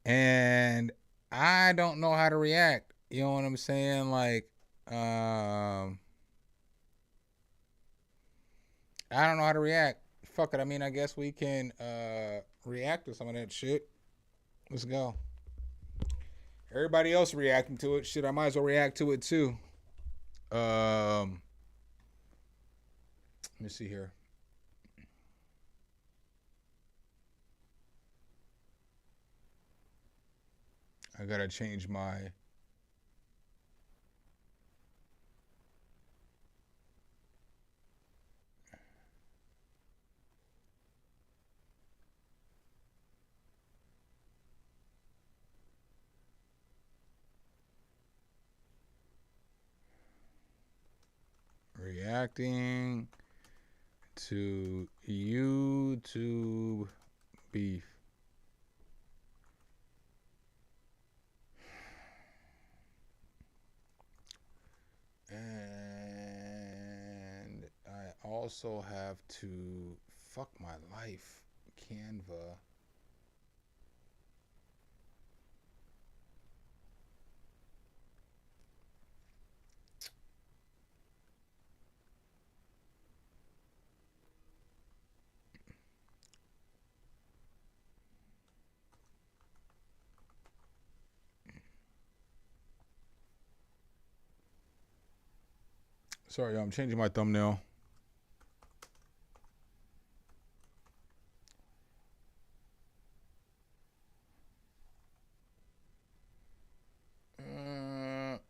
and I don't know how to react. You know what I'm saying? Like, I don't know how to react. Fuck it. I mean, I guess we can react to some of that shit. Let's go. Everybody else reacting to it. Shit, I might as well react to it too. Let me see here. I gotta change my. Reacting to YouTube beef. And I also have to fuck my life. Canva. Sorry, I'm changing my thumbnail.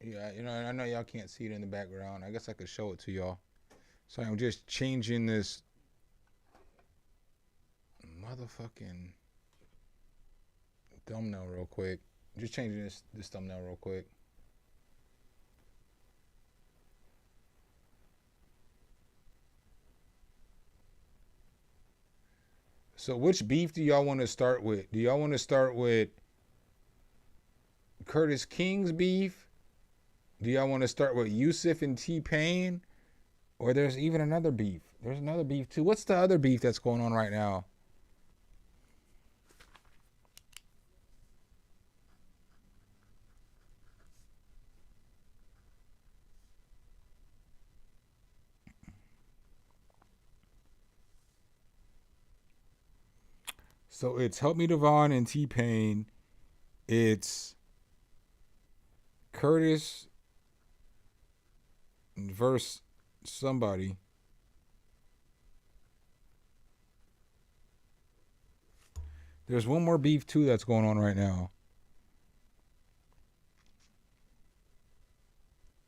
Yeah, you know, I know y'all can't see it in the background. I guess I could show it to y'all. So I'm just changing this motherfucking thumbnail real quick. Just changing this thumbnail real quick. So which beef do y'all want to start with? Do y'all want to start with Curtis King's beef? Do y'all want to start with Yusef and T-Pain? Or there's even another beef. There's another beef too. What's the other beef that's going on right now? So it's Help Me Devon and T-Pain. It's Curtis versus somebody. There's one more beef too that's going on right now.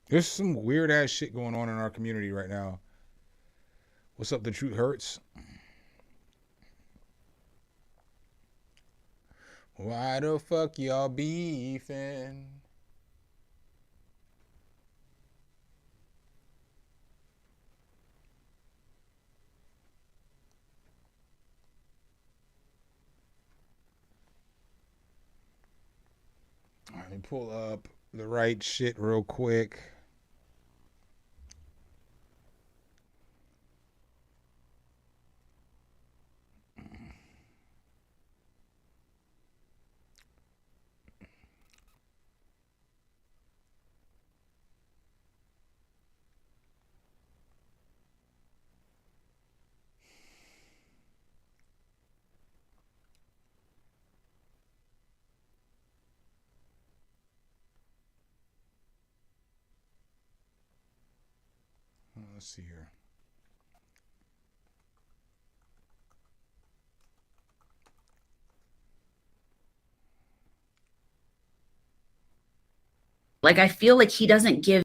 There's some weird ass shit going on in our community right now. What's up? The truth hurts. Why the fuck y'all beefing? Let me pull up the right shit real quick. Let's see here. Like, I feel like he doesn't give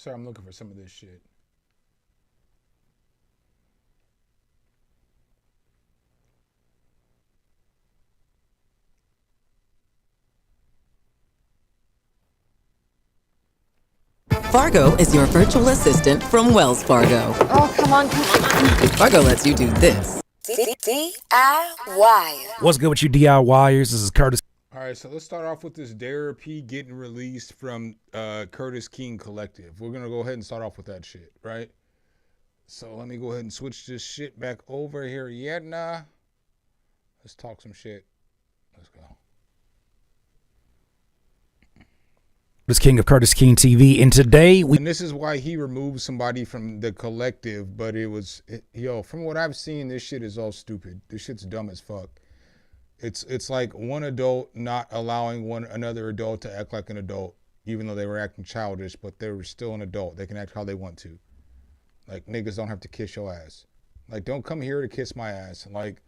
Sorry, I'm looking for some of this shit. Fargo is your virtual assistant from Wells Fargo. Oh, come on. Fargo lets you do this. DIY. What's good with you DIYers? This is Curtis. All right, so let's start off with this therapy getting released from Curtis King Collective. We're going to go ahead and start off with that shit, right? So let me go ahead and switch this shit back over here. Yeah, nah. Let's talk some shit. Let's go. Curtis King of Curtis King TV, and today And this is why he removed somebody from the collective, but from what I've seen, this shit is all stupid. This shit's dumb as fuck. It's like one adult not allowing another adult to act like an adult, even though they were acting childish, but they were still an adult. They can act how they want to. Like, niggas don't have to kiss your ass. Like, don't come here to kiss my ass. Like,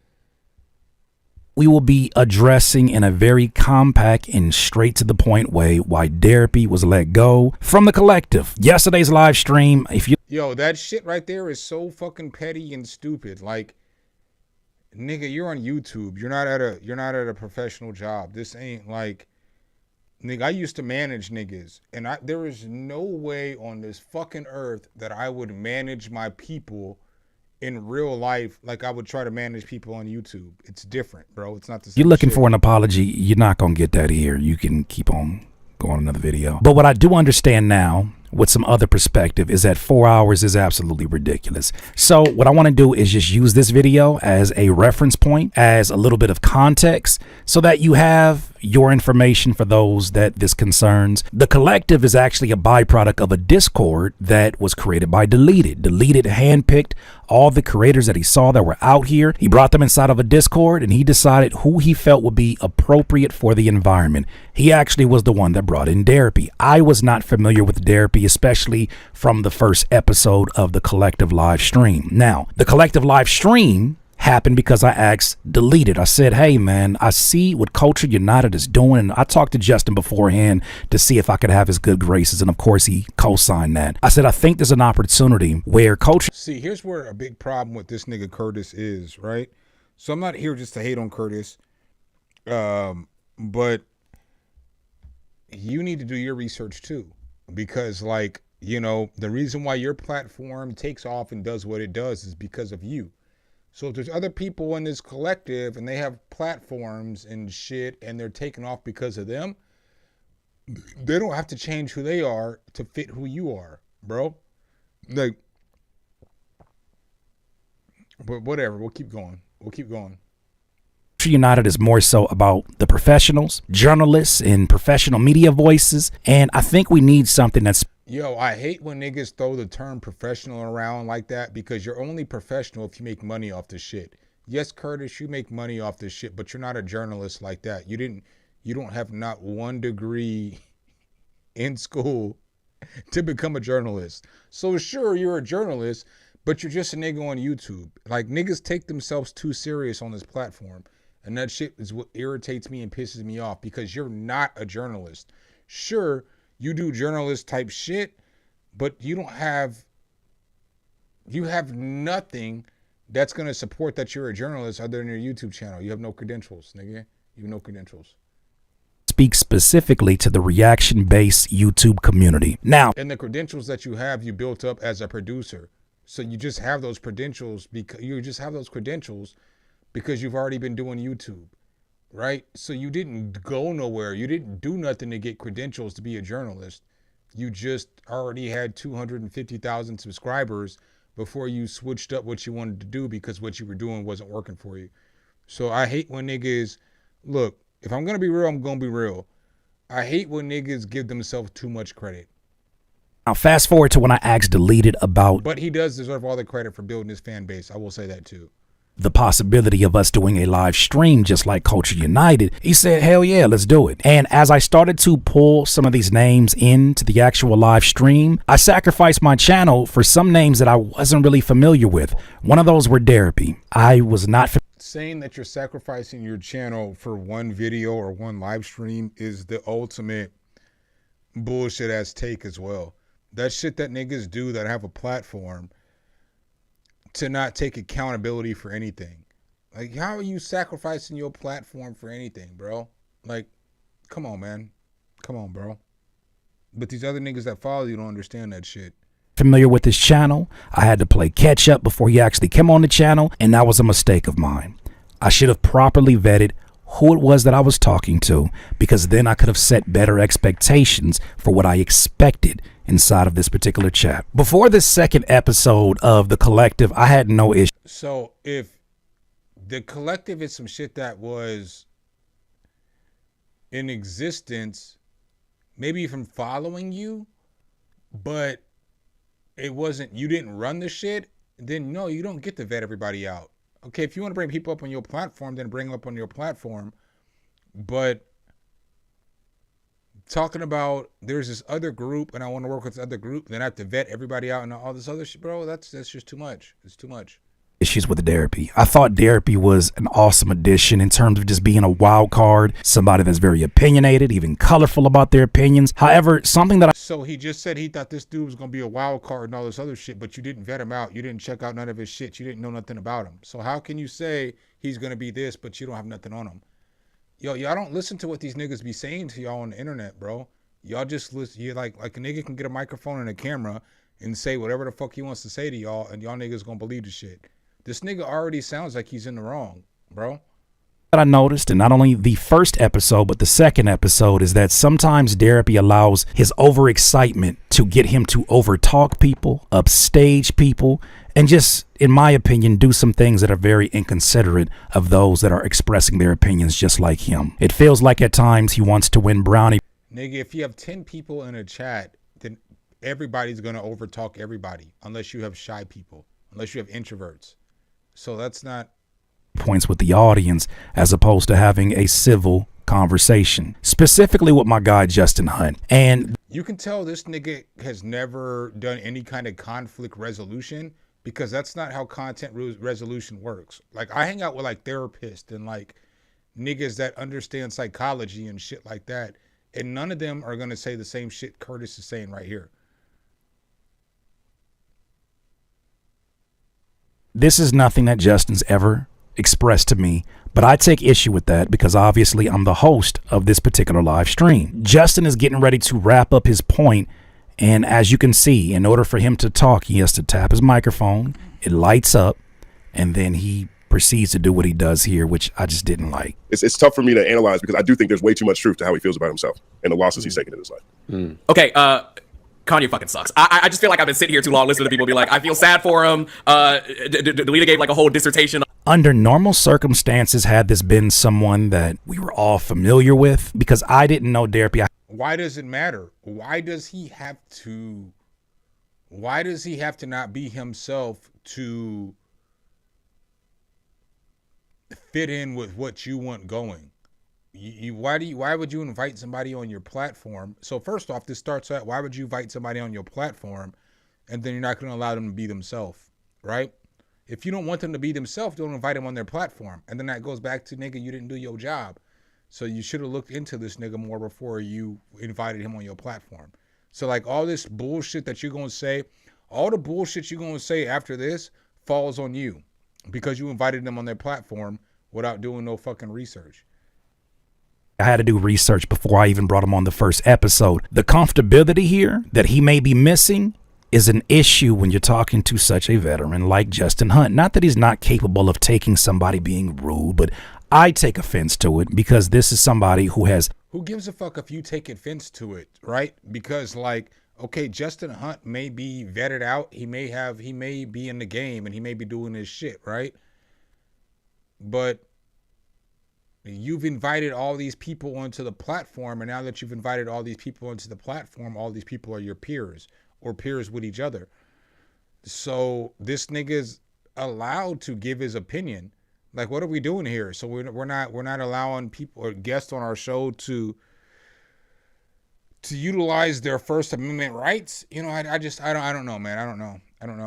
we will be addressing in a very compact and straight to the point way why therapy was let go from the collective. Yesterday's live stream, yo, that shit right there is so fucking petty and stupid. Like, nigga, you're on YouTube. You're not at a professional job. This ain't like, nigga, I used to manage niggas, and there is no way on this fucking earth that I would manage my people in real life like I would try to manage people on YouTube. It's different, bro. It's not the same. You're looking shit. for an apology. You're not going to get that here. You can keep on going another video. But what I do understand now with some other perspective is that 4 hours is absolutely ridiculous. So what I want to do is just use this video as a reference point, as a little bit of context, so that you have your information for those that this concerns. The collective is actually a byproduct of a Discord that was created by Deleted. Deleted handpicked all the creators that he saw that were out here. He brought them inside of a Discord and he decided who he felt would be appropriate for the environment. He actually was the one that brought in therapy. I was not familiar with therapy, especially from the first episode of the collective live stream. Now, the collective live stream happened because I asked Deleted. I said, hey man, I see what Culture United is doing. And I talked to Justin beforehand to see if I could have his good graces. And of course he co-signed that. I said, I think there's an opportunity where Culture. See, here's where a big problem with this nigga Curtis is, right? So I'm not here just to hate on Curtis. But you need to do your research too. Because, like, you know, the reason why your platform takes off and does what it does is because of you. So if there's other people in this collective and they have platforms and shit and they're taking off because of them, they don't have to change who they are to fit who you are, bro. Like, but whatever, we'll keep going. United is more so about the professionals, journalists, and professional media voices. And I think we need something that's. Yo, I hate when niggas throw the term professional around like that, because you're only professional if you make money off this shit. Yes, Curtis, you make money off this shit, but you're not a journalist like that. You don't have not one degree in school to become a journalist. So sure, you're a journalist, but you're just a nigga on YouTube. Like, niggas take themselves too serious on this platform. And that shit is what irritates me and pisses me off, because you're not a journalist. Sure, you do journalist type shit, but you have nothing that's going to support that you're a journalist other than your YouTube channel. You have no credentials, nigga. You have no credentials. Speak specifically to the reaction-based YouTube community. Now, and the credentials that you have, you built up as a producer. So you just have those credentials because you've already been doing YouTube, right? So you didn't go nowhere. You didn't do nothing to get credentials to be a journalist. You just already had 250,000 subscribers before you switched up what you wanted to do because what you were doing wasn't working for you. So I hate when niggas, look, if I'm going to be real, I'm going to be real. I hate when niggas give themselves too much credit. Now fast forward to when I asked Deleted about. But he does deserve all the credit for building his fan base. I will say that too. The possibility of us doing a live stream just like Culture United. He said, hell yeah, let's do it. And as I started to pull some of these names into the actual live stream, I sacrificed my channel for some names that I wasn't really familiar with. One of those were therapy. I was not saying that you're sacrificing your channel for one video or one live stream is the ultimate bullshit ass take as well. That shit that niggas do that have a platform to not take accountability for anything. Like, how are you sacrificing your platform for anything, bro? Like, come on, man. Come on, bro. But these other niggas that follow you don't understand that shit. Familiar with his channel. I had to play catch up before he actually came on the channel, and that was a mistake of mine. I should have properly vetted who it was that I was talking to, because then I could have set better expectations for what I expected inside of this particular chat. Before this second episode of The Collective, I had no issue. So if The Collective is some shit that was in existence, maybe even following you, but it wasn't, you didn't run the shit, then no, you don't get to vet everybody out. Okay, if you want to bring people up on your platform, then bring them up on your platform. But talking about there's this other group and I want to work with this other group, then I have to vet everybody out and all this other shit, bro, that's just too much. It's too much. Issues with Therapy. I thought Therapy was an awesome addition in terms of just being a wild card, somebody that's very opinionated, even colorful about their opinions. However, something that So he just said he thought this dude was going to be a wild card and all this other shit, but you didn't vet him out. You didn't check out none of his shit. You didn't know nothing about him. So how can you say he's going to be this, but you don't have nothing on him? Yo, y'all don't listen to what these niggas be saying to y'all on the internet, bro. Y'all just listen. You like a nigga can get a microphone and a camera and say whatever the fuck he wants to say to y'all, and y'all niggas going to believe the shit. This nigga already sounds like he's in the wrong, bro. That I noticed in not only the first episode, but the second episode, is that sometimes Therapy allows his overexcitement to get him to overtalk people, upstage people, and just, in my opinion, do some things that are very inconsiderate of those that are expressing their opinions just like him. It feels like at times he wants to win brownie. Nigga, if you have 10 people in a chat, then everybody's going to overtalk everybody, unless you have shy people, unless you have introverts. So that's not points with the audience, as opposed to having a civil conversation, specifically with my guy Justin Hunt. And you can tell this nigga has never done any kind of conflict resolution, because that's not how content resolution works. Like, I hang out with like therapists and like niggas that understand psychology and shit like that, and none of them are gonna say the same shit Curtis is saying right here. this is nothing that Justin's ever expressed to me, but I take issue with that because obviously I'm the host of this particular live stream. Justin is getting ready to wrap up his point, and as you can see, in order for him to talk, he has to tap his microphone, it lights up, and then he proceeds to do what he does here, which I just didn't like. It's tough for me to analyze because I do think there's way too much truth to how he feels about himself and the losses he's taken in his life. Okay, Kanye fucking sucks. I just feel like I've been sitting here too long listening to people be like, I feel sad for him. Delita gave like a whole dissertation. Under normal circumstances, had this been someone that we were all familiar with, because I didn't know Therapy. Why does it matter? Why does he have to not be himself to fit in with what you want going? Why would you invite somebody on your platform? So first off, this starts out, why would you invite somebody on your platform and then you're not going to allow them to be themselves, right? If you don't want them to be themselves, don't invite them on their platform. And then that goes back to, nigga, you didn't do your job. So you should have looked into this nigga more before you invited him on your platform. So like all this bullshit that you're going to say, all the bullshit you're going to say after this falls on you because you invited them on their platform without doing no fucking research. I had to do research before I even brought him on the first episode. The comfortability here that he may be missing is an issue when you're talking to such a veteran like Justin Hunt. Not that he's not capable of taking somebody being rude, but I take offense to it because this is somebody who has... Who gives a fuck if you take offense to it, right? Because like, okay, Justin Hunt may be vetted out. He may be in the game and he may be doing his shit, right? But you've invited all these people onto the platform, and now that you've invited all these people onto the platform, all these people are your peers or peers with each other. So this nigga's allowed to give his opinion. Like, what are we doing here? So we're not allowing people or guests on our show to utilize their First Amendment rights. You know, I don't know, man. I don't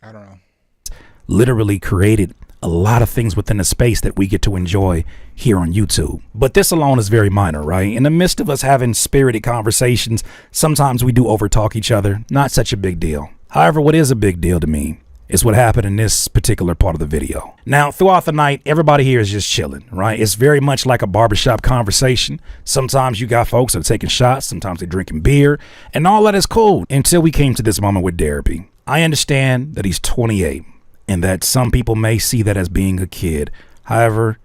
know. Literally created a lot of things within the space that we get to enjoy here on YouTube. But this alone is very minor, right? In the midst of us having spirited conversations, sometimes we do overtalk each other. Not such a big deal. However, what is a big deal to me is what happened in this particular part of the video. Now, throughout the night, everybody here is just chilling, right? It's very much like a barbershop conversation. Sometimes you got folks that are taking shots, sometimes they're drinking beer, and all that is cool until we came to this moment with Derby. I understand that he's 28 and that some people may see that as being a kid. However,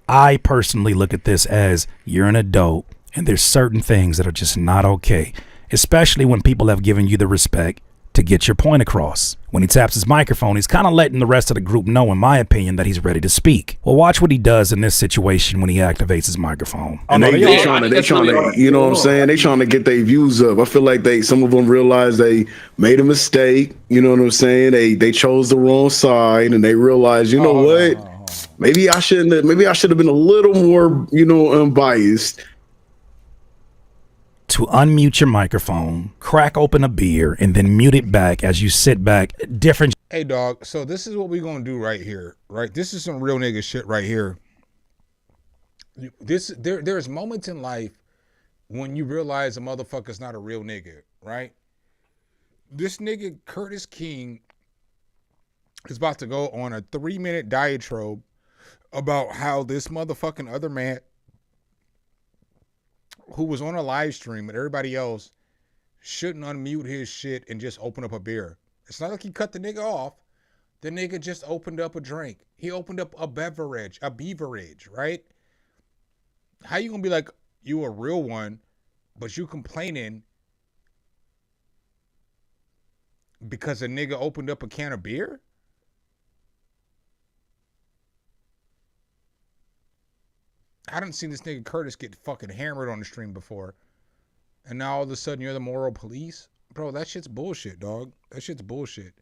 I personally look at this as you're an adult and there's certain things that are just not okay, especially when people have given you the respect to get your point across. When he taps his microphone, he's kind of letting the rest of the group know, in my opinion, that he's ready to speak. Well, watch what he does in this situation when he activates his microphone. And they trying to, you know what I'm saying? They trying to get their views up. I feel like some of them realize they made a mistake. You know what I'm saying? They chose the wrong side, and they realize, you know what? Maybe I should have been a little more, unbiased. To unmute your microphone, crack open a beer, and then mute it back as you sit back. Different. Hey, dog. So this is what we're going to do right here, right? This is some real nigga shit right here. There's moments in life when you realize a motherfucker's not a real nigga, right? This nigga, Curtis King, is about to go on a 3-minute diatribe about how this motherfucking other man who was on a live stream and everybody else shouldn't unmute his shit and just open up a beer. It's not like he cut the nigga off. The nigga just opened up a drink. He opened up a beverage, right? How you gonna be like, you a real one, but you complaining because a nigga opened up a can of beer? I done seen this nigga Curtis get fucking hammered on the stream before. And now all of a sudden you're the moral police? Bro, that shit's bullshit, dog. That shit's bullshit.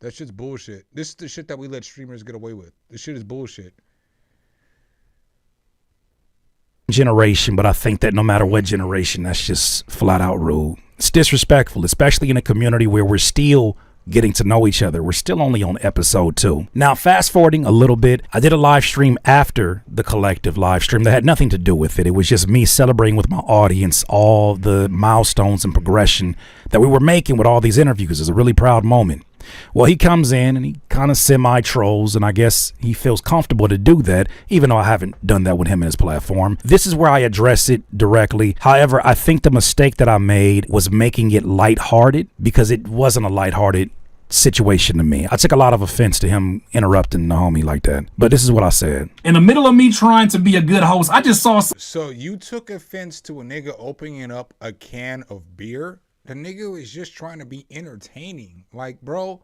This is the shit that we let streamers get away with. This shit is bullshit. Generation, but I think that no matter what generation, that's just flat out rude. It's disrespectful, especially in a community where we're still getting to know each other. We're still only on episode 2. Now, fast forwarding a little bit, I did a live stream after the collective live stream that had nothing to do with it. It was just me celebrating with my audience all the milestones and progression that we were making with all these interviews. It's a really proud moment. Well, he comes in and he kind of semi-trolls, and I guess he feels comfortable to do that, even though I haven't done that with him in his platform. This is where I address it directly. However, I think the mistake that I made was making it lighthearted, because it wasn't a lighthearted situation to me. I took a lot of offense to him interrupting the homie like that. But this is what I said. In the middle of me trying to be a good host, I just saw... So you took offense to a nigga opening up a can of beer? The nigga was just trying to be entertaining. Like, bro,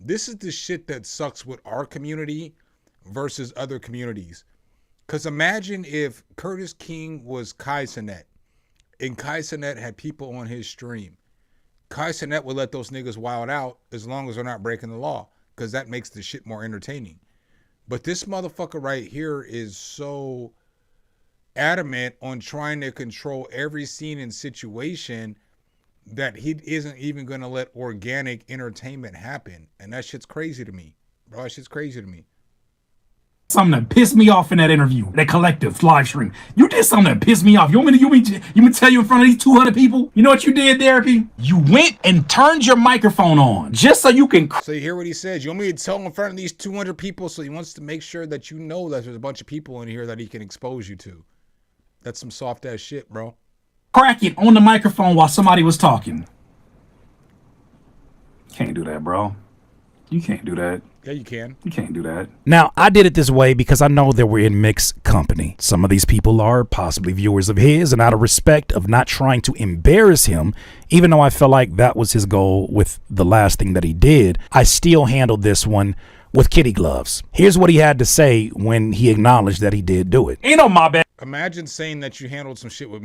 this is the shit that sucks with our community versus other communities. Because imagine if Curtis King was Kai Cenat and Kai Cenat had people on his stream. Kai Cenat would let those niggas wild out as long as they're not breaking the law, because that makes the shit more entertaining. But this motherfucker right here is so adamant on trying to control every scene and situation that he isn't even going to let organic entertainment happen. And that shit's crazy to me. Bro, that shit's crazy to me. Something that pissed me off in that interview, that collective live stream. You did something that pissed me off. You want me to tell you in front of these 200 people? You know what you did, Therapy? You went and turned your microphone on just so you can... So you hear what he says? You want me to tell him in front of these 200 people? So he wants to make sure that you know that there's a bunch of people in here that he can expose you to. That's some soft ass shit, bro. Crack it on the microphone while somebody was talking. Can't do that, bro. You can't do that. Yeah, you can. You can't do that. Now, I did it this way because I know that we're in mixed company. Some of these people are possibly viewers of his, and out of respect of not trying to embarrass him, even though I felt like that was his goal with the last thing that he did, I still handled this one with kitty gloves. Here's what he had to say when he acknowledged that he did do it. Ain't on my bad. Imagine saying that you handled some shit with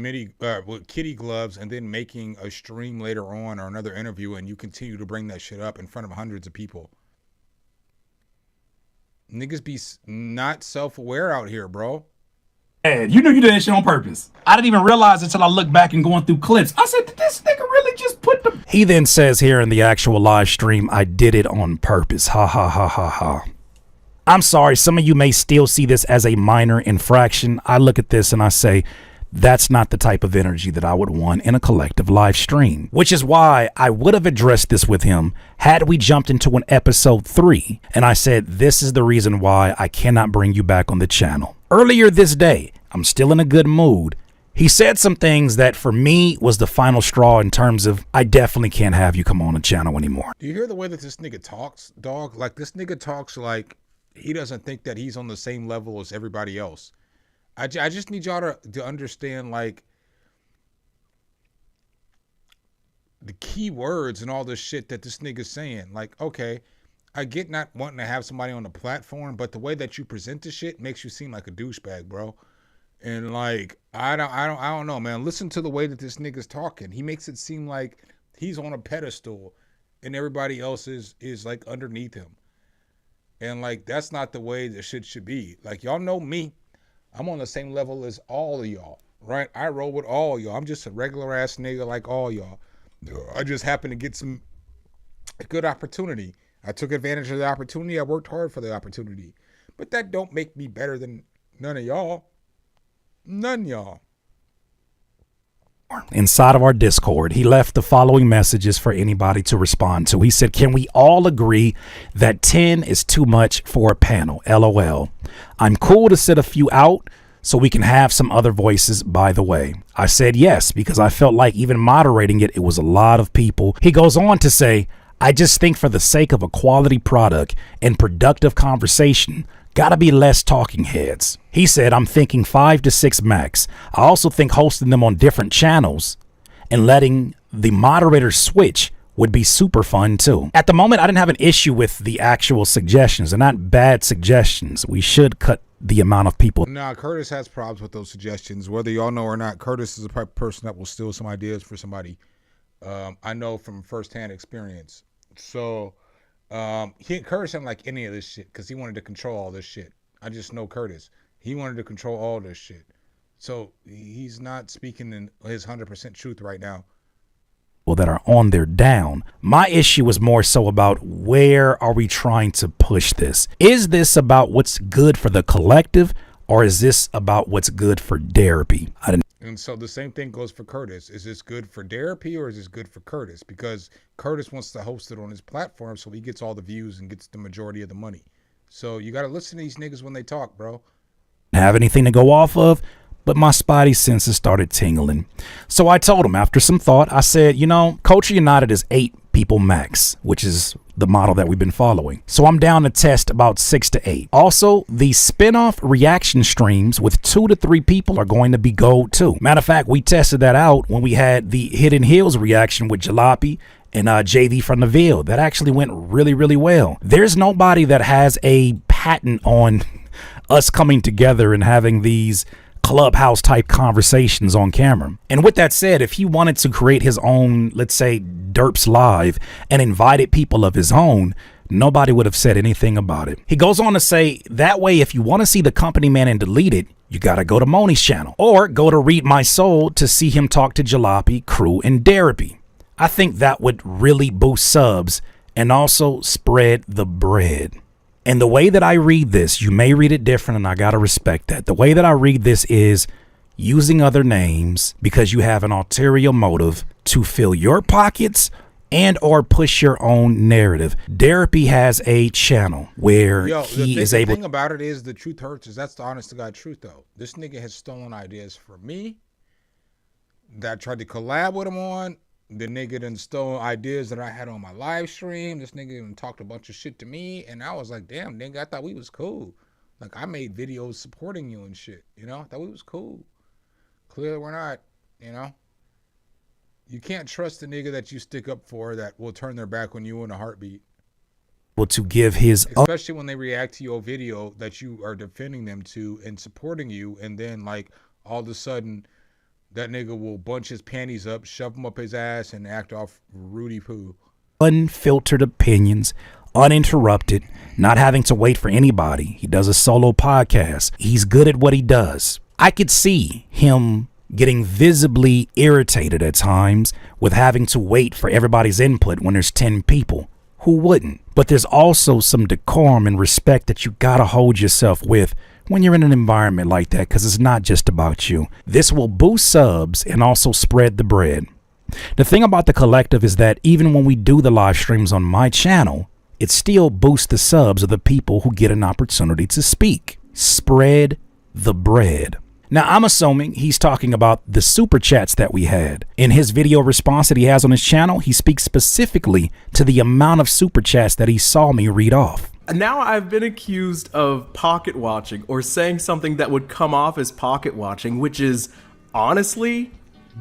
kitty gloves and then making a stream later on or another interview and you continue to bring that shit up in front of hundreds of people. Niggas be not self-aware out here, bro. You knew you did that shit on purpose. I didn't even realize until I looked back and going through clips. I said, did this nigga really just put the... He then says here in the actual live stream, I did it on purpose. Ha ha ha ha ha. I'm sorry, some of you may still see this as a minor infraction. I look at this and I say, that's not the type of energy that I would want in a collective live stream, which is why I would have addressed this with him had we jumped into an episode 3 and I said, this is the reason why I cannot bring you back on the channel. Earlier this day, I'm still in a good mood. He said some things that for me was the final straw in terms of I definitely can't have you come on the channel anymore. Do you hear the way that this nigga talks, dog? Like, this nigga talks like he doesn't think that he's on the same level as everybody else. I just need y'all to understand, like, the key words and all this shit that this nigga's saying. Like, okay, I get not wanting to have somebody on the platform, but the way that you present the shit makes you seem like a douchebag, bro. And like, I don't know, man. Listen to the way that this nigga's talking. He makes it seem like he's on a pedestal and everybody else is like underneath him. And like, that's not the way the shit should be. Like, y'all know me. I'm on the same level as all of y'all, right? I roll with all y'all. I'm just a regular ass nigga like all y'all. I just happened to get a good opportunity. I took advantage of the opportunity. I worked hard for the opportunity. But that don't make me better than none of y'all. None y'all. Inside of our Discord, he left the following messages for anybody to respond to. He said, can we all agree that 10 is too much for a panel? LOL. I'm cool to sit a few out so we can have some other voices, by the way. I said yes, because I felt like even moderating it was a lot of people. He goes on to say, I just think for the sake of a quality product and productive conversation, gotta be less talking heads. He said, I'm thinking 5 to 6 max. I also think hosting them on different channels and letting the moderators switch would be super fun too. At the moment, I didn't have an issue with the actual suggestions. They're not bad suggestions. We should cut the amount of people. Nah, Curtis has problems with those suggestions. Whether y'all know or not, Curtis is the type of person that will steal some ideas for somebody. I know from firsthand experience. So Curtis didn't like any of this shit because he wanted to control all this shit. I just know Curtis. He wanted to control all this shit. So he's not speaking in his 100% truth right now. Well, that are on their down. My issue was more so about where are we trying to push this? Is this about what's good for the collective, or is this about what's good for therapy? And so the same thing goes for Curtis. Is this good for therapy or is this good for Curtis? Because Curtis wants to host it on his platform so he gets all the views and gets the majority of the money. So you got to listen to these niggas when they talk, bro. Have anything to go off of, but my spidey senses started tingling. So I told him after some thought, I said, you know, Culture United is 8 people max, which is the model that we've been following. So I'm down to test about 6 to 8. Also, the spinoff reaction streams with 2 to 3 people are going to be gold too. Matter of fact, we tested that out when we had the Hidden Hills reaction with Jalopy and JV from the Ville. That actually went really, really well. There's nobody that has a patent on us coming together and having these Clubhouse type conversations on camera. And with that said, if he wanted to create his own, let's say, Derps Live and invited people of his own, nobody would have said anything about it. He goes on to say, that way, if you want to see the company man and delete it, you got to go to Moni's channel or go to Read My Soul to see him talk to Jalopy, Crew, and Therapy. I think that would really boost subs and also spread the bread. And the way that I read this, you may read it different, and I got to respect that. The way that I read this is using other names because you have an ulterior motive to fill your pockets and or push your own narrative. Therapy has a channel where he is able. The thing about it is the truth hurts. That's the honest to God truth, though. This nigga has stolen ideas from me that I tried to collab with him on. The nigga done stole ideas that I had on my live stream. This nigga even talked a bunch of shit to me. And I was like, damn, nigga, I thought we was cool. Like, I made videos supporting you and shit. You know, I thought we was cool. Clearly we're not, you know. You can't trust the nigga that you stick up for that will turn their back on you in a heartbeat. To give his, especially when they react to your video that you are defending them to and supporting you. And then, like, all of a sudden, that nigga will bunch his panties up, shove them up his ass, and act off Rudy Poo. Unfiltered opinions, uninterrupted, not having to wait for anybody. He does a solo podcast. He's good at what he does. I could see him getting visibly irritated at times with having to wait for everybody's input when there's 10 people Who wouldn't? But there's also some decorum and respect that you gotta hold yourself with when you're in an environment like that, because it's not just about you. This will boost subs and also spread the bread. The thing about the collective is that even when we do the live streams on my channel, it still boosts the subs of the people who get an opportunity to speak. Spread the bread. Now, I'm assuming he's talking about the super chats that we had. In his video response that he has on his channel, he speaks specifically to the amount of super chats that he saw me read off. Now I've been accused of pocket watching or saying something that would come off as pocket watching, which is honestly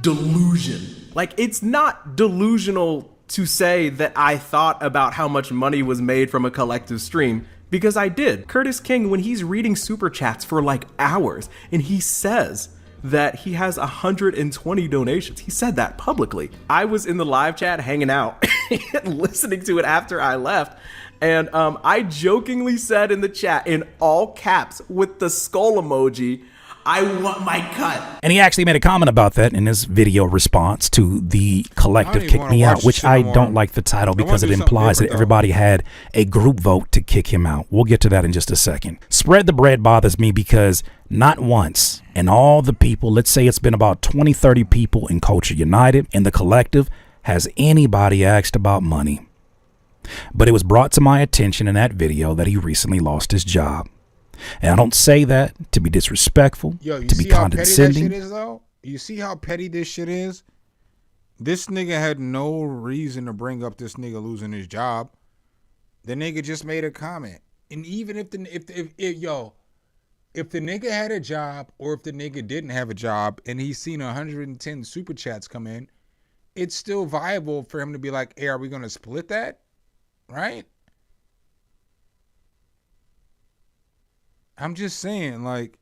delusion. Like, it's not delusional to say that I thought about how much money was made from a collective stream, because I did. Curtis King, when he's reading super chats for like hours and he says that he has 120 donations, he said that publicly. I was in the live chat hanging out listening to it after I left. And I jokingly said in the chat in all caps with the skull emoji, I want my cut. And he actually made a comment about that in his video response to the collective Kick Me Out, which I don't like the title because it implies that everybody had a group vote to kick him out. We'll get to that in just a second. Spread the bread bothers me because not once and all the people, let's say it's been about 20, 30 people in Culture United, in the collective, has anybody asked about money. But it was brought to my attention in that video that he recently lost his job. And I don't say that to be disrespectful, to be condescending. Petty that shit is, though? You see how petty this shit is? This nigga had no reason to bring up this nigga losing his job. The nigga just made a comment. And even if the nigga had a job, or if the nigga didn't have a job and he's seen 110 super chats come in, it's still viable for him to be like, hey, are we gonna split that? Right? I'm just saying, like,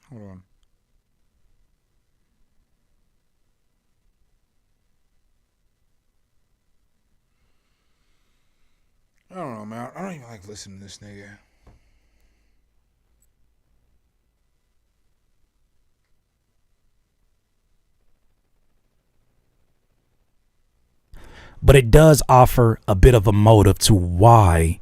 hold on. I don't know, man. I don't even like listening to this nigga. But it does offer a bit of a motive to why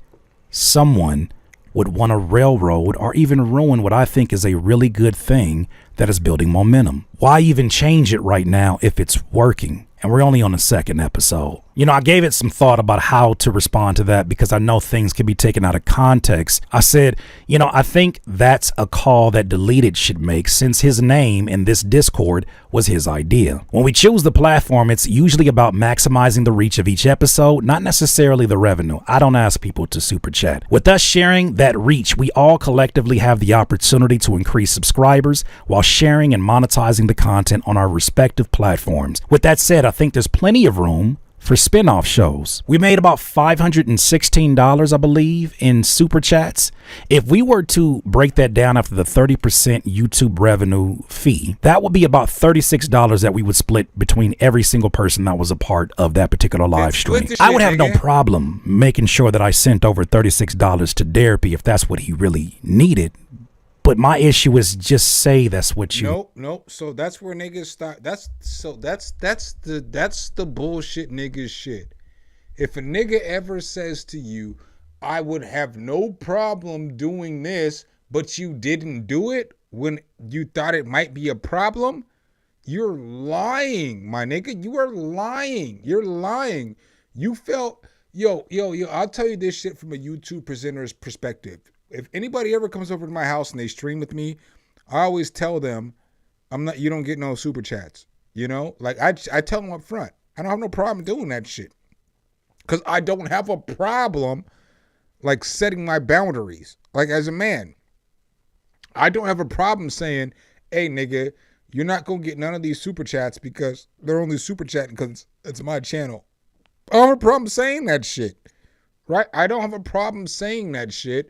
someone would want to railroad or even ruin what I think is a really good thing that is building momentum. Why even change it right now if it's working? And we're only on the second episode. You know, I gave it some thought about how to respond to that because I know things can be taken out of context. I said, you know, I think that's a call that Deleted should make since his name in this Discord was his idea. When we choose the platform, it's usually about maximizing the reach of each episode, not necessarily the revenue. I don't ask people to super chat. With us sharing that reach, we all collectively have the opportunity to increase subscribers while sharing and monetizing the content on our respective platforms. With that said, I think there's plenty of room for spin-off shows. We made about $516, I believe, in super chats. If we were to break that down after the 30% YouTube revenue fee, that would be about $36 that we would split between every single person that was a part of that particular live stream. I would have no problem making sure that I sent over $36 to Derpy if that's what he really needed. But my issue is just say that's what you. Nope. So that's where niggas start. That's the bullshit niggas shit. If a nigga ever says to you, I would have no problem doing this, but you didn't do it when you thought it might be a problem, you're lying, my nigga. You are lying. You're lying. You felt, yo, I'll tell you this shit from a YouTube presenter's perspective. If anybody ever comes over to my house and they stream with me, I always tell them, you don't get no super chats. You know, like I tell them up front, I don't have no problem doing that shit. Cause I don't have a problem like setting my boundaries. Like as a man, I don't have a problem saying, hey nigga, you're not gonna get none of these super chats because they're only super chatting because it's my channel. I don't have a problem saying that shit. Right? I don't have a problem saying that shit.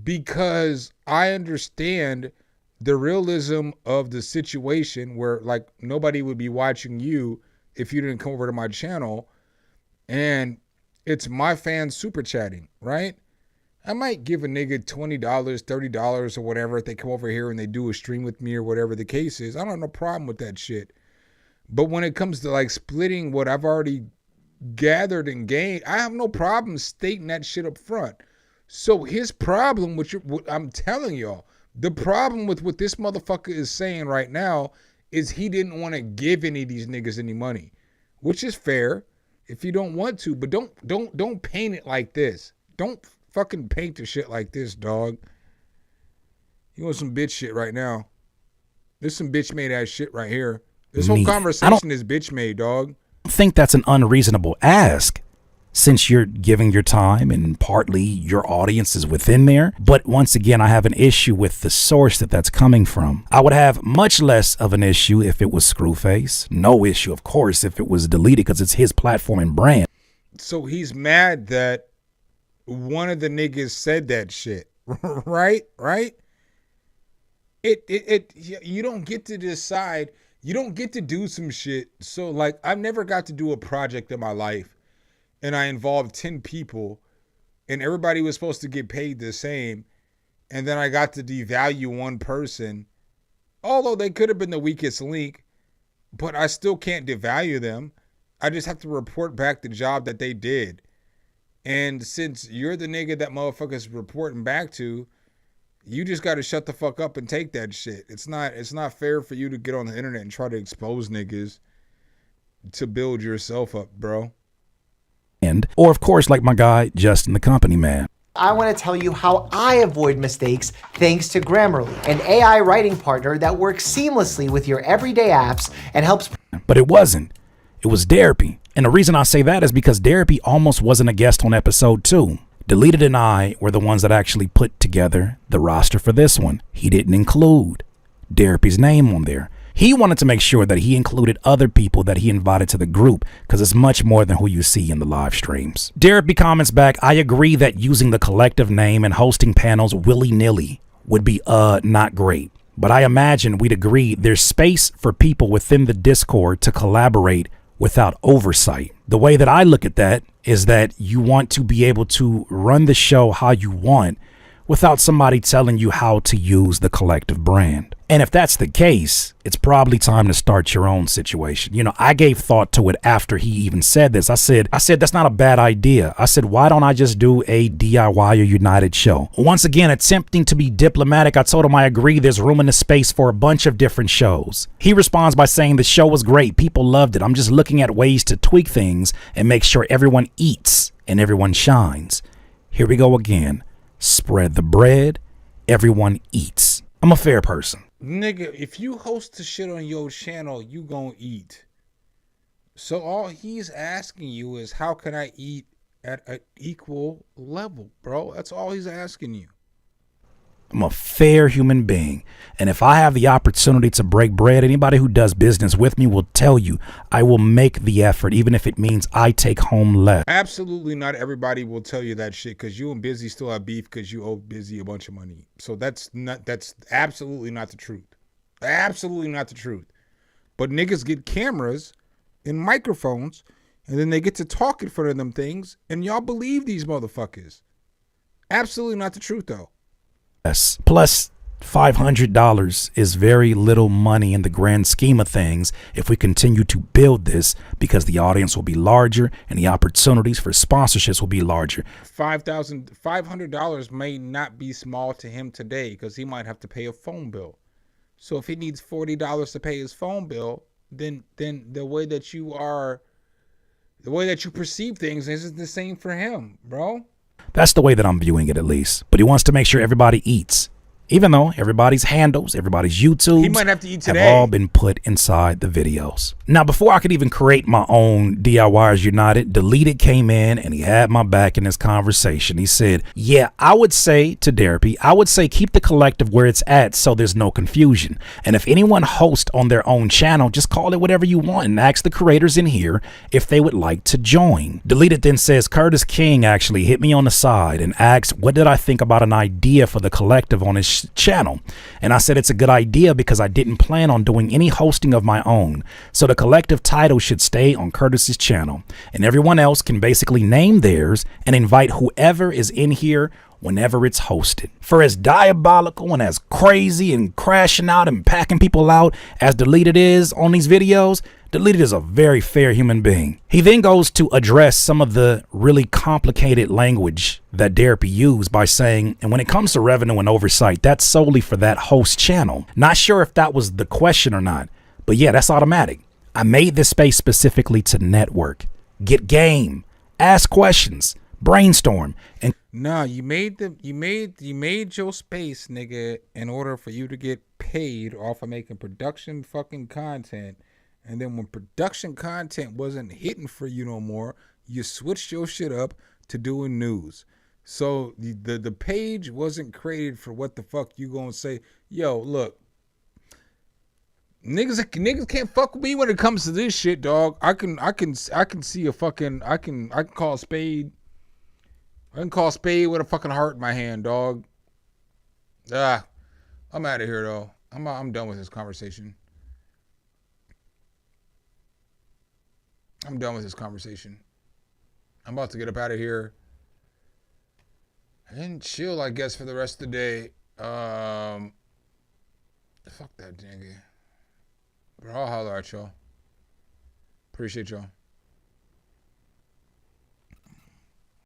Because I understand the realism of the situation where like nobody would be watching you if you didn't come over to my channel. and it's my fans super chatting, right? I might give a nigga $20, $30 or whatever if they come over here and they do a stream with me or whatever the case is. I don't have no problem with that shit. But when it comes to like splitting what I've already gathered and gained, I have no problem stating that shit up front. So his problem, which I'm telling y'all, the problem with what this motherfucker is saying right now is he didn't want to give any of these niggas any money, which is fair if you don't want to, but don't paint it like this. Don't fucking paint the shit like this, dog. You want some bitch shit right now. There's some bitch made ass shit right here. This whole conversation is bitch made, dog. I think that's an unreasonable ask since you're giving your time and partly your audience is within there. But once again, I have an issue with the source that's coming from. I would have much less of an issue if it was Screwface. No issue, of course, if it was deleted because it's his platform and brand. So he's mad that one of the niggas said that shit, right? You don't get to decide. You don't get to do some shit. So like, I've never got to do a project in my life and I involved 10 people and everybody was supposed to get paid the same. And then I got to devalue one person, although they could have been the weakest link, but I still can't devalue them. I just have to report back the job that they did. And since you're the nigga that motherfucker's reporting back to, you just got to shut the fuck up and take that shit. It's not fair for you to get on the internet and try to expose niggas to build yourself up, bro. Or of course, like my guy, Justin the Company Man. I want to tell you how I avoid mistakes thanks to Grammarly, an AI writing partner that works seamlessly with your everyday apps and helps. But it wasn't. It was Derpy. And the reason I say that is because Derpy almost wasn't a guest on episode 2. Deleted and I were the ones that actually put together the roster for this one. He didn't include Derpy's name on there. He wanted to make sure that he included other people that he invited to the group because it's much more than who you see in the live streams. Derpy comments back, I agree that using the collective name and hosting panels willy-nilly would be not great. But I imagine we'd agree there's space for people within the Discord to collaborate without oversight. The way that I look at that is that you want to be able to run the show how you want without somebody telling you how to use the collective brand. And if that's the case, it's probably time to start your own situation. You know, I gave thought to it after he even said this. I said, that's not a bad idea. I said, why don't I just do a DIY or United show? Once again, attempting to be diplomatic, I told him I agree there's room in the space for a bunch of different shows. He responds by saying the show was great. People loved it. I'm just looking at ways to tweak things and make sure everyone eats and everyone shines. Here we go again. Spread the bread. Everyone eats. I'm a fair person. Nigga, if you host the shit on your channel, you gonna eat. So all he's asking you is, how can I eat at an equal level, bro? That's all he's asking you. I'm a fair human being. And if I have the opportunity to break bread, anybody who does business with me will tell you I will make the effort, even if it means I take home less. Absolutely not everybody will tell you that shit because you and Busy still have beef because you owe Busy a bunch of money. So that's absolutely not the truth. Absolutely not the truth. But niggas get cameras and microphones and then they get to talk in front of them things and y'all believe these motherfuckers. Absolutely not the truth though. Plus, $500 is very little money in the grand scheme of things if we continue to build this because the audience will be larger and the opportunities for sponsorships will be larger. $500 may not be small to him today because he might have to pay a phone bill. So if he needs $40 to pay his phone bill, then the way that you perceive things isn't the same for him, bro. That's the way that I'm viewing it, at least. But he wants to make sure everybody eats. Even though everybody's handles, everybody's YouTubes, he might have to eat today, have all been put inside the videos. Now, before I could even create my own DIYers United, Deleted came in and he had my back in this conversation. He said, yeah, I would say to Derpy, I would say keep the collective where it's at so there's no confusion. And if anyone hosts on their own channel, just call it whatever you want and ask the creators in here if they would like to join. Deleted then says, Curtis King actually hit me on the side and asked, what did I think about an idea for the collective on his Curtis's channel. And I said it's a good idea because I didn't plan on doing any hosting of my own. So the collective title should stay on Curtis's channel, and everyone else can basically name theirs and invite whoever is in here whenever it's hosted. For as diabolical and as crazy and crashing out and packing people out as Deleted is on these videos, Deleted is a very fair human being. He then goes to address some of the really complicated language that Derpy used by saying, and when it comes to revenue and oversight, that's solely for that host channel. Not sure if that was the question or not, but yeah, that's automatic. I made this space specifically to network, get game, ask questions, brainstorm, and nah, you made your space, nigga, in order for you to get paid off of making production fucking content. And then when production content wasn't hitting for you no more, you switched your shit up to doing news. So the page wasn't created for what the fuck you gonna say. Yo, look, niggas can't fuck with me when it comes to this shit, dog. I can see a fucking I can call a spade. I can call a spade with a fucking heart in my hand, dog. I'm out of here though. I'm done with this conversation. I'm done with this conversation. I'm about to get up out of here and chill, I guess, for the rest of the day. Fuck that, nigga. But I'll holler at y'all. Appreciate y'all.